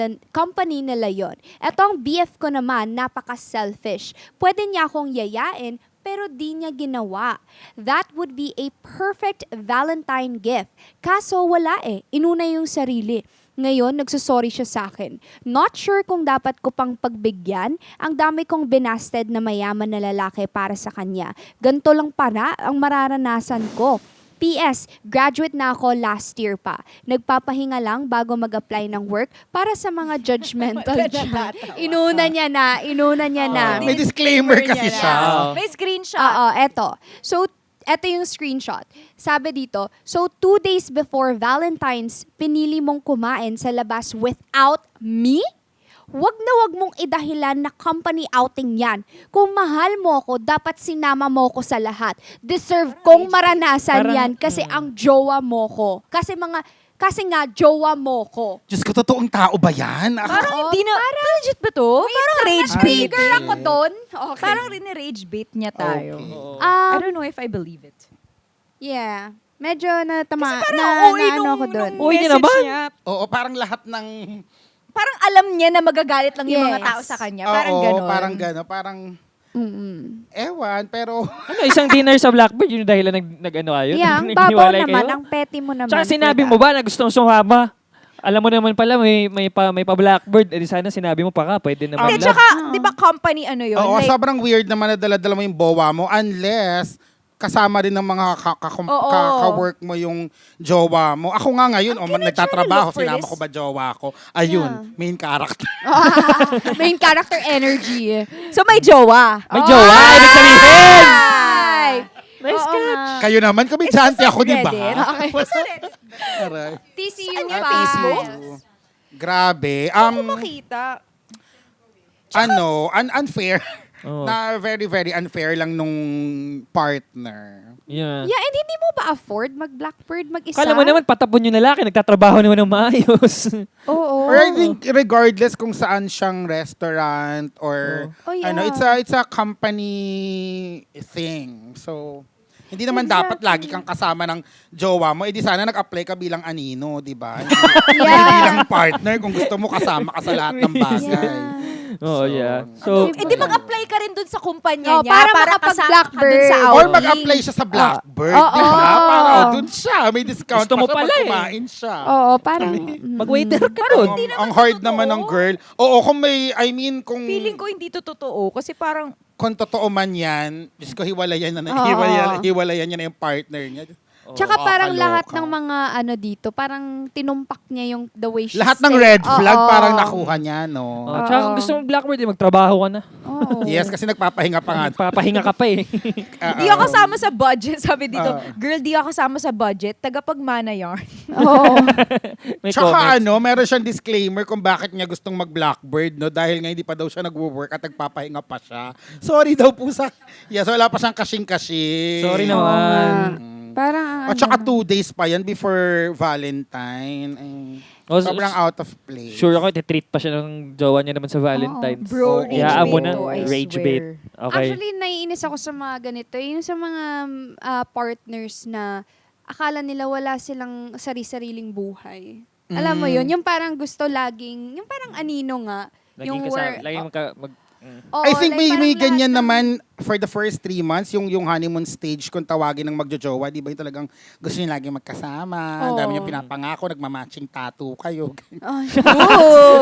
nila yon. Etong BF ko naman, napaka-selfish. Pwede niya akong yayain, pero di niya ginawa. That would be a perfect Valentine gift. Kaso wala eh. Inuna yung sarili. Ngayon, nagsusorry siya sa akin. Not sure kung dapat ko pang pagbigyan. Ang dami kong binasted na mayaman na lalaki para sa kanya. Ganto lang para ang mararanasan ko. PS, graduate na ako last year pa. Nagpapahinga lang bago mag-apply ng work para sa mga judgmental dyan. Inuna niya na. May disclaimer kasi siya. May screenshot. Oo, eto. So, eto yung screenshot. Sabi dito, so 2 days before Valentine's, pinili mong kumain sa labas without me? Wag mong idahilan na company outing yan. Kung mahal mo ako, dapat sinama mo ko sa lahat. Deserve kong maranasan Parang- yan kasi ang jowa mo ko. Kasi nga, jowa mo ko. Diyos ko, totoong tao ba yan? Parang hindi na, legit ba to? Parang rage bait. Trigger ako doon. Okay. Parang rage bait niya tayo. Okay. I Um, don't know if I believe it. Yeah. Medyo natama, OA ano ako doon. Uy, message naman. niya. Oo, parang lahat ng... Parang alam niya na magagalit lang yung mga Yes. tao sa kanya. Parang Oo, gano'n. parang gano'n. Parang, Mm-mm. ewan, pero... Ano, isang dinner sa Blackbird, yun yung dahilan nag-ano kayo? Yeah, ang babaw Naghiwalay naman, kayo? ang petty mo naman. Tsaka for sinabi that. mo ba na gusto mong sumama? Alam mo naman pala, may pa Blackbird. Eh, di sana sinabi mo pa ka, pwede naman Hindi, lang. tsaka, di ba company ano yun? Oo, Like, sobrang weird naman na dala-dala mo yung bowa mo unless kasama rin ng mga Oo. ka-work mo yung jowa mo. Ako nga ngayon, nagtatrabaho, look for sinama this. ko ba jowa ko? Ayun, main character. Main character energy. So may jowa. May jowa, ibig sabihin! Ay! Nice Oo catch. nga. Kayo naman, komedyante ako, di ba? Reddit? Okay. Aray. TCU Saan yung files. Facebook? Grabe. Makita. Unfair. Oo. Na very, very unfair lang nung partner. Yeah. Yeah, and hindi mo ba afford mag-Blackbird mag-isa? Kala mo naman, patapon yung lalaki, nagtatrabaho naman ng maayos. Oo. Or I think regardless kung saan siyang restaurant or Oh, yeah. it's a company thing. So hindi naman dapat lagi kang kasama ng jowa mo. Eh di sana nag-apply ka bilang anino, di ba? Hindi bilang partner kung gusto mo kasama ka sa lahat ng bagay. Oo, yeah. So, Eh di mag-apply ka rin dun sa kumpanya Oh, niya para para kasama ka makapag-Blackbird. dun sa Or outing. mag-apply siya sa Blackbird, Oo. di ba? Para dun siya, may discount Gusto mo pa siya pala pag eh. kumain siya. Oo, parang... mag-waiter ka ron. Ang hard naman ng girl. Oo, kung may, I mean, kung... Feeling ko hindi to totoo kasi parang kung totoo man yan, Diyos ko, hiwalayan Oo. hiwalayan niya na yung partner niya. Tsaka parang Kakaloka. lahat ng mga ano dito, parang tinumpak niya yung the way she Lahat ng said. red flag Oo. parang nakuha niya, no? Oh, tsaka kung gusto mong Blackbird, magtrabaho ka na. Oo. Yes, kasi nagpapahinga pa nga. Papahinga ka pa eh. di ako kasama sa budget. Sabi dito, Oo. girl, di ako kasama sa budget. Tagapagmana yarn. Oo. May Tsaka comments. meron siyang disclaimer kung bakit niya gustong mag-Blackbird, no? Dahil nga hindi pa daw siya nag-work at nagpapahinga pa siya. Sorry daw po sa... Yes, wala pa siyang kasing-kasing. Sorry Oo naman. nga. Parang At saka 2 days pa yan before Valentine. Ay, Oh, sobrang out of place. Sure ako, treat pa siya ng jowa niya naman sa Valentine's. Bro, Oo. rage Hayaan mo bait na. to, I Rage swear. bait. Okay. Actually, naiinis ako sa mga ganito. Yung sa mga partners na akala nila wala silang sari-sariling buhay. Alam mo yun? Yung parang gusto laging, yung parang anino nga. Laging kasama. Laging Oo, I think like may parang lahat ganyan ng- naman for the first 3 months, yung honeymoon stage kung tawagin ng magjojowa, di ba yung talagang gusto niyo lagi magkasama, ang dami niyo Oo. pinapangako, nagmamatching tattoo kayo. Ay,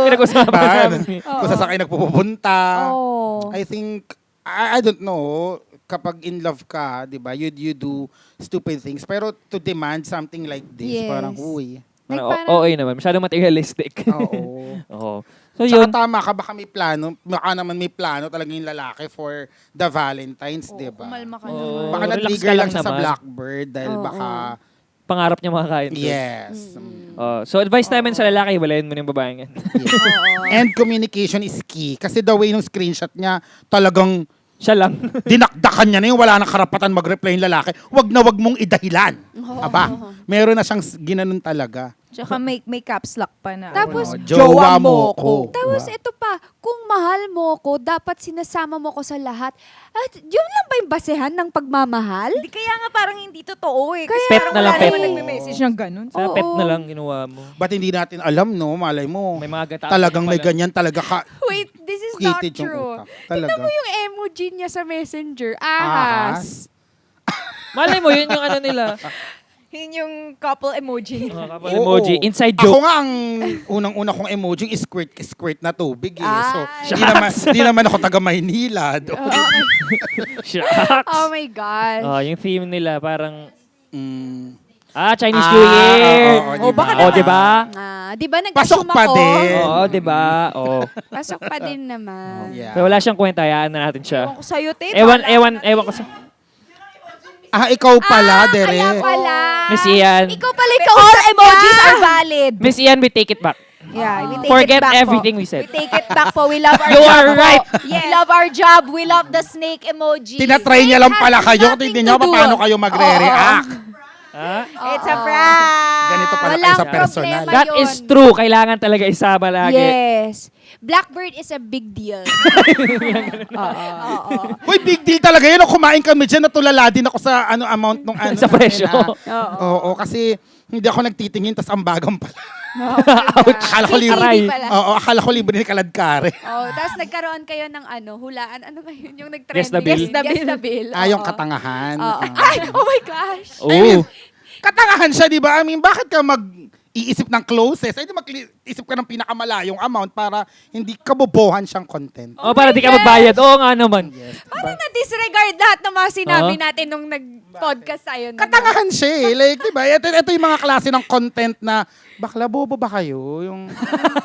Pinag-usapan Diba? namin. Kung saan kayo nagpupunta. oo. I think, I don't know, kapag in love ka, di ba, you do stupid things. Pero to demand something like this, Yes. parang, uy. Like Parang, parang- okay naman. Masyadong materialistic. Oo. Oo. So Tsaka yun. tama ka, baka naman may plano talaga yung lalaki for the Valentine's, di ba? Kumalma ka Oo. naman. Baka Relax na-trigger ka lang lang siya sa naman. Blackbird dahil Oo. baka, Pangarap niya makakain. doon. yes. So advice namin sa lalaki, walayin mo na yung babaeng yan. And communication is key. Kasi the way nung screenshot niya, talagang Siya lang. dinakdakan niya na yung wala nang karapatan mag-reply yung lalaki. Wag na wag mong idahilan. Aba, meron na siyang ginanon talaga. Tsaka may caps lock pa na. Tapos, Ano, jowa mo ko. Tapos Diba? ito pa, kung mahal mo ko, dapat sinasama mo ko sa lahat. At yun lang ba yung basehan ng pagmamahal? Hindi kaya nga parang hindi totoo eh. Kasi Pet parang na lang, wala pet. naman nagme-message ng ganun. Sa Oo. pet na lang ginawa mo. Ba't hindi natin alam, no? Malay mo. May mga gata. Talagang may ganyan talaga ka. Wait, this is not Heated yung true. utak. Talaga. Tignan mo yung emoji niya sa messenger. Ahas. Malay mo, yun yung ano nila. Yun yung couple emoji. Couple Oo. emoji. Inside Ako joke. nga ang unang-una kong emoji is squirt na tubig eh. So, Ah. di naman ako taga Maynila. Shucks. Oh my gosh. Yung theme nila parang, Mm. Chinese Ah, New Year. oo, Oh, baka Oh, di ba? Di ba Pasok nag-assume pa ako? din. Oo, di ba? Oo. Pasok pa din naman. Yeah. Pero wala siyang kwenta, hayaan na natin siya. Ewan ko sa'yo, te. Ewan ko sa... Ikaw pala, Dere. Kaya pala. Miss Ian. Ikaw pala All kausap emojis niya. are valid. Miss Ian, we take it back. Yeah, we take Forget it back everything po. we said. We take it back po. We love our You job are po. right. We love our job. We love the snake emoji. Tinatry niya lang pala kayo. nothing Tignan niyo to do. paano kayo magre-react. Ha? It's a prank. Ganito pala kayo Walang sa personal. problema. That Ayun. is true. Kailangan talaga isama lagi. Yes. Blackbird is a big deal. Oo. Uy, big deal talaga yun. Nung kumain kami dyan, natulala din ako sa amount nung ano. Sa presyo. Oo, kasi hindi ako nagtitingin, tas ambagan pala. Ouch. Akala ko libre. Aray. Oo, akala ko libre ni Kaladkare. Oh, tapos nagkaroon kayo ng hulaan. Ano ba yun? Yung nag-trending? Guess the bill. Guess the bill. Yung Oo. katangahan. Oo. Oo. Ay, oh my gosh. Oh. Katangahan siya, di ba? I mean, bakit ka mag-iisip ng closest? Ay, di mag-iisip ka ng pinakamalayong amount para hindi kabobohan siyang content. Oh, para di ka magbayad. Oo nga naman. Paano na-disregard lahat ng mga sinabi natin nung nag-podcast tayo? Katangahan siya eh. Like, di ba? Ito yung mga klase ng content na, bakla, bobo ba kayo? Yung,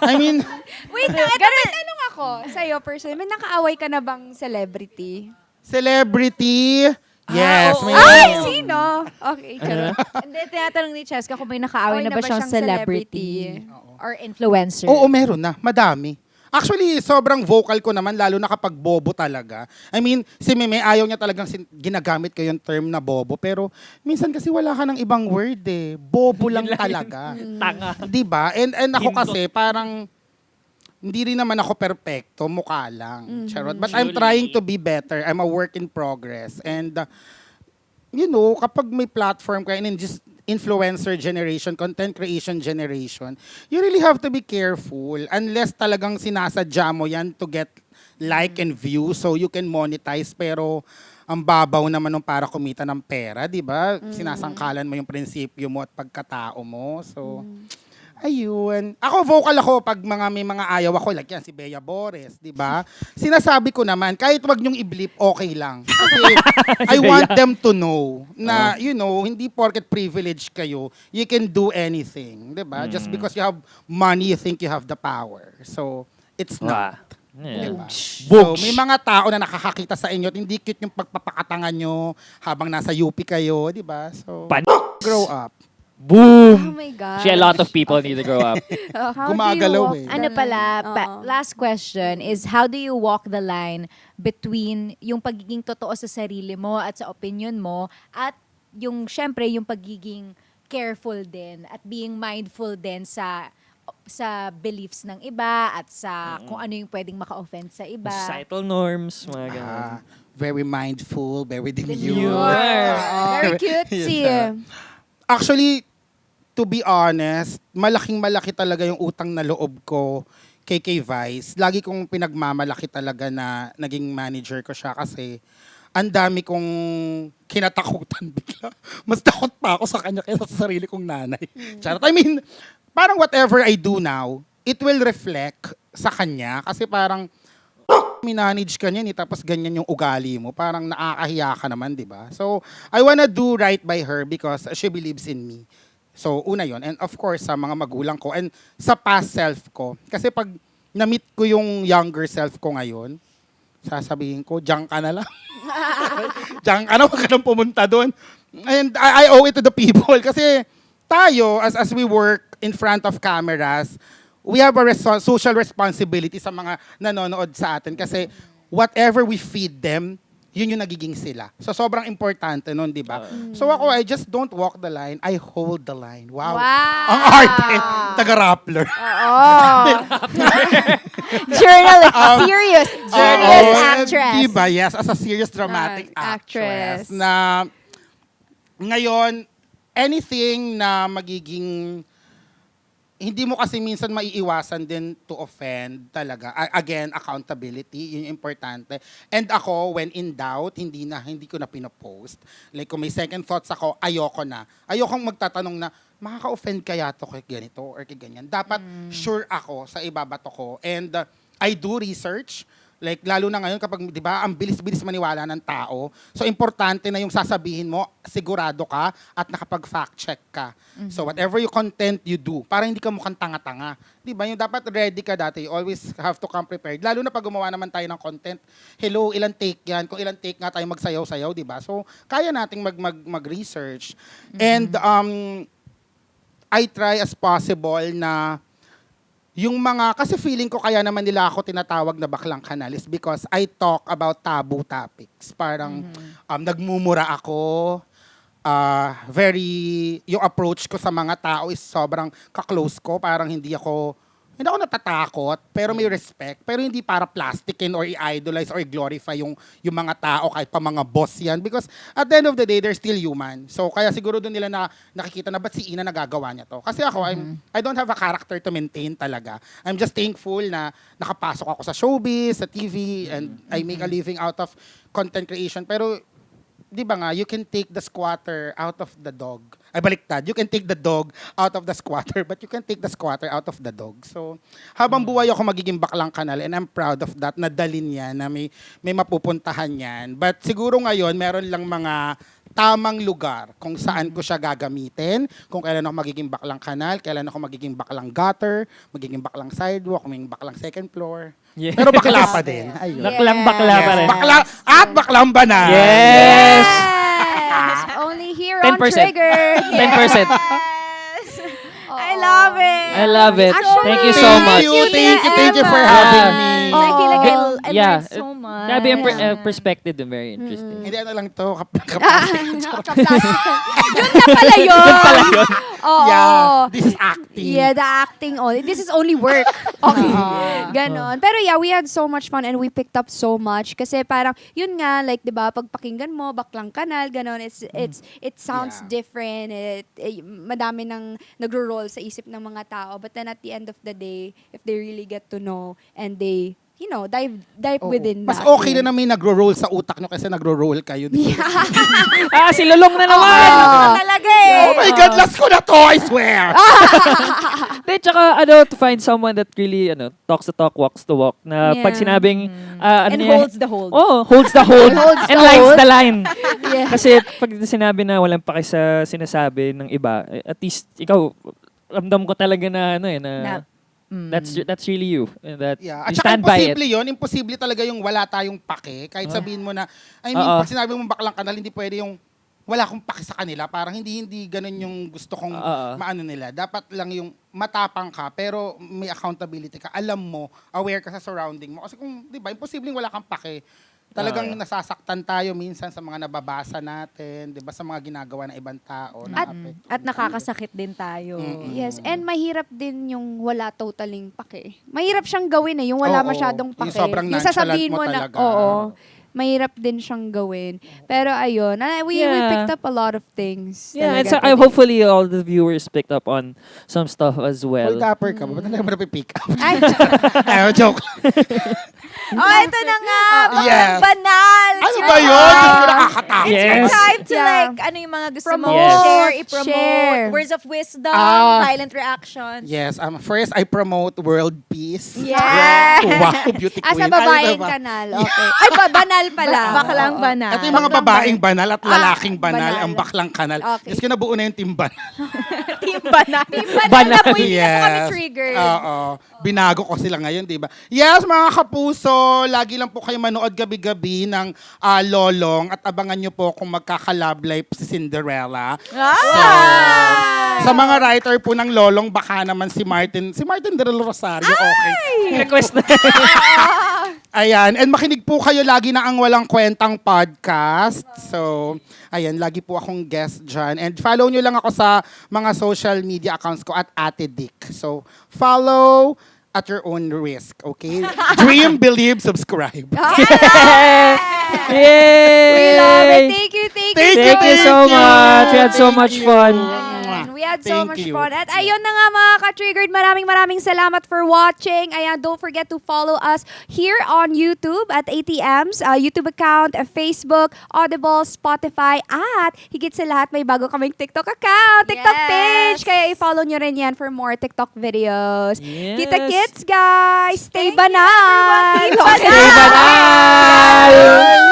I mean, Wait lang, ito may tanong ako sa'yo personally. May nakaaway ka na bang celebrity? celebrity. Yes. may- Ay, sino? Okay, charot. Hindi, tinatanong ni Cheska kung may nakaaway Away na ba siyang celebrity or influencer. Oo, meron na. Madami. Actually, sobrang vocal ko naman, lalo na kapag bobo talaga. I mean, si Meme, ayaw niya talagang ginagamit ko yung term na bobo. Pero minsan kasi wala ka ng ibang word eh. Bobo lang talaga. Tanga. Diba? And ako Hindot. kasi parang hindi rin naman ako perpekto, mukha lang. Charot. But I'm Julie. trying to be better. I'm a work in progress. And you know, kapag may platform ka and just influencer generation, content creation generation, you really have to be careful unless talagang sinasadya mo yan to get like and view so you can monetize pero ang babaw naman nung para kumita ng pera, di ba? Sinasangkalan mo yung prinsipyo mo at pagkatao mo. So, ayun. Ako, vocal ako pag may mga ayaw ako. Like yan, si Bea Bores, di ba? Sinasabi ko naman, kahit wag niyong i-blip, okay lang. Kasi I want them to know na, you know, hindi porket privilege kayo, you can do anything. Di ba? Just because you have money, you think you have the power. So, it's not. Diba? So, may mga tao na nakakakita sa inyo at hindi cute yung pagpapakatangan nyo habang nasa UP kayo, di ba? So, grow up. Oh Boom! my God. A lot of people need to grow up. How Gumagalaw do you eh. walk Ano the pala, line? Oo. last question is how do you walk the line between yung pagiging totoo sa sarili mo at sa opinion mo at yung syempre yung pagiging careful din at being mindful din sa beliefs ng iba at sa kung ano yung pwedeng maka-offend sa iba. Societal norms, mga ganun. Very mindful, very demure. Demure. Very cutesy. Yes, Actually, to be honest, malaking-malaki talaga yung utang na loob ko kay Vice. Lagi kong pinagmamalaki talaga na naging manager ko siya kasi ang dami kong kinatakutan bigla. Mas takot pa ako sa kanya kaysa sa sarili kong nanay. Charot. I mean, parang whatever I do now, it will reflect sa kanya kasi parang minanage ka niyan tapos ganyan yung ugali mo. Parang nakakahiya ka naman, di ba? So, I wanna do right by her because she believes in me. So, una yon. And of course, sa mga magulang ko and sa past self ko. Kasi pag na-meet ko yung younger self ko ngayon, sasabihin ko, diyan ka na lang. Diyan ka na, huwag ka nang pumunta doon. And I owe it to the people kasi tayo, as we work in front of cameras, we have a social responsibility sa mga nanonood sa atin kasi whatever we feed them, yun yung nagiging sila. So, sobrang importante nun, di ba? So, ako, I just don't walk the line. I hold the line. Wow. Wow. Ang arte. Taga-Rappler. Serious actress. Di ba? Yes, as a serious dramatic Actress. actress. Na ngayon, anything na magiging hindi mo kasi minsan maiiwasan din to offend talaga. Again, accountability, yun yung importante. And ako, when in doubt, hindi ko na pinopost. Like, kung may second thoughts ako, ayoko na. Ayokong magtatanong na, makaka-offend kaya to kay ganito or kay ganyan. Dapat sure ako sa ibabato ko. And I do research. Like, lalo na ngayon kapag, di ba, ang bilis-bilis maniwala ng tao. So, importante na yung sasabihin mo, sigurado ka at nakapag-fact check ka. So, whatever you content you do, para hindi ka mukhang tanga-tanga. Di ba, yung dapat ready ka dati. You always have to come prepared. Lalo na pag gumawa naman tayo ng content. Hello, ilang take yan? Kung ilang take nga tayo magsayaw-sayaw, di ba? So, kaya nating mag-research. And, I try as possible na yung mga, kasi feeling ko kaya naman nila ako tinatawag na baklang kanal is because I talk about taboo topics. Parang nagmumura ako, yung approach ko sa mga tao is sobrang ka-close ko. Parang hindi ako hindi ako natatakot, pero may respect. Pero hindi para plastikin or i-idolize or i-glorify yung mga tao, kahit pa mga boss yan. Because at the end of the day, they're still human. So kaya siguro doon nila nakikita na ba't si Ina nagagawa niya to. Kasi ako, I don't have a character to maintain talaga. I'm just thankful na nakapasok ako sa showbiz, sa TV, and I make a living out of content creation. Pero di ba nga, you can take the squatter out of the dog. Ay, baliktad. You can take the dog out of the squatter, but you can take the squatter out of the dog. So, habang buhay ako magiging baklang kanal, and I'm proud of that, nadalin yan, na may mapupuntahan yan. But siguro ngayon, meron lang mga tamang lugar kung saan ko siya gagamitin, kung kailan ako magiging baklang kanal, kailan ako magiging baklang gutter, magiging baklang sidewalk, magiging baklang second floor. Yes. Pero bakla pa din. Ayun. Bakla pa rin. Bakla at baklang banal. Yes! Yes! Only here on 10%. Trigger. 10%. I love it. I love it. Actually, Thank you so much. Thank you for Emma. having me. So I feel like I Yeah. learned so much. Grabe yung perspective din, very interesting. Hindi ano lang to. Yun na pala yun. Oo. Yeah, this is acting. Yeah, the acting only. This is only work. Okay. Ganon. Pero yeah, we had so much fun and we picked up so much. Kasi parang, yun nga, like, di ba, pag pakinggan mo, baklang kanal, ganon, it sounds Yeah. different. Madami nang nagro-roll sa isip ng mga tao. But then at the end of the day, if they really get to know and they, you know, dive Oo. within Mas that. okay na may nagro-roll sa utak nyo kasi nagro-roll kayo. Si Lulong na naman! Talaga eh. Oh my God, last ko na to, I swear! Then, tsaka, to find someone that really, talks the talk, walks the walk, na pag Yeah. sinabing, And holds the hold. Oh, holds the hold. And lines the line. Yeah. Kasi pag sinabi na walang paki sa sinasabi ng iba, at least ikaw, ramdam ko talaga na, that's really you. And that Yeah. you At saka stand by it. imposible yun. Imposible talaga yung wala tayong pake. Kahit sabihin mo na, Oo. pag sinabi mo baklang kanal, hindi pwede yung wala akong pake sa kanila. Parang hindi ganun yung gusto kong Oo. maano nila. Dapat lang yung matapang ka, pero may accountability ka. Alam mo, aware ka sa surrounding mo. Kasi kung, di ba, imposibleng wala kang pake. Talagang Oo. nasasaktan tayo minsan sa mga nababasa natin, di ba, sa mga ginagawa ng ibang tao. At nakakasakit din tayo. Yes, and mahirap din yung wala totaling pake. Mahirap siyang gawin yung wala Oo. masyadong Yung pake. sobrang nonchalant sasabihin mo na, talaga. oo, mahirap din siyang gawin. Pero ayun, we Yeah. picked up a lot of things. Yeah, and talaga so, today. hopefully all the viewers picked up on some stuff as well. Well, dapper ka ba? Ba't na mo pick up? Ay, Ay, joke. Oh, ito na nga. Yes. Banal. Ano ba yun? Diyos ko, nakakatakot. Yes. It's time to Yeah. like, ano yung mga gusto mo Promote. share, i-promote, Share. words of wisdom, Ah. violent reactions. Yes, first I promote world peace. Yeah. Wow, beauty queen. As a babaeng Ay, kanal. Okay. Ay, banal pala. Baklang Oo. banal. Ito yung mga babaeng banal at lalaking banal, banal. ang baklang kanal. Okay. Diyos ko, nabuo na yung team banal. Team banal. Banal na po, hindi na po kami Yes. triggered. Oo. Binago ko sila ngayon, di ba? Yes, mga kapuso, lagi lang po kayo manood gabi-gabi ng Lolong at abangan nyo po kung magkaka-love life si Cinderella. Sa mga writer po ng Lolong, baka naman si Martin Del Rosario, okay. Request na. Ayan, and makinig po kayo lagi na ang Walang Kwentang podcast. So, ayan, lagi po akong guest dyan. And follow nyo lang ako sa mga social media accounts ko at Ate Dick. So, follow at your own risk, okay? Dream, believe, subscribe. Yay! We love it. Thank you, thank you. Thank you so much. We had so Thank much you. fun. Ayan, we had so Thank much you. fun. At ayun na nga mga ka-triggered, maraming salamat for watching. Ayan, don't forget to follow us here on YouTube at ATM's YouTube account, Facebook, Audible, Spotify, at higit sa lahat, may bago kaming TikTok account, TikTok Yes. page. Kaya i-follow nyo rin yan for more TikTok videos. Yes. Kita-kits, guys! Stay Thank you, banal! everyone. Stay Okay. Stay banal!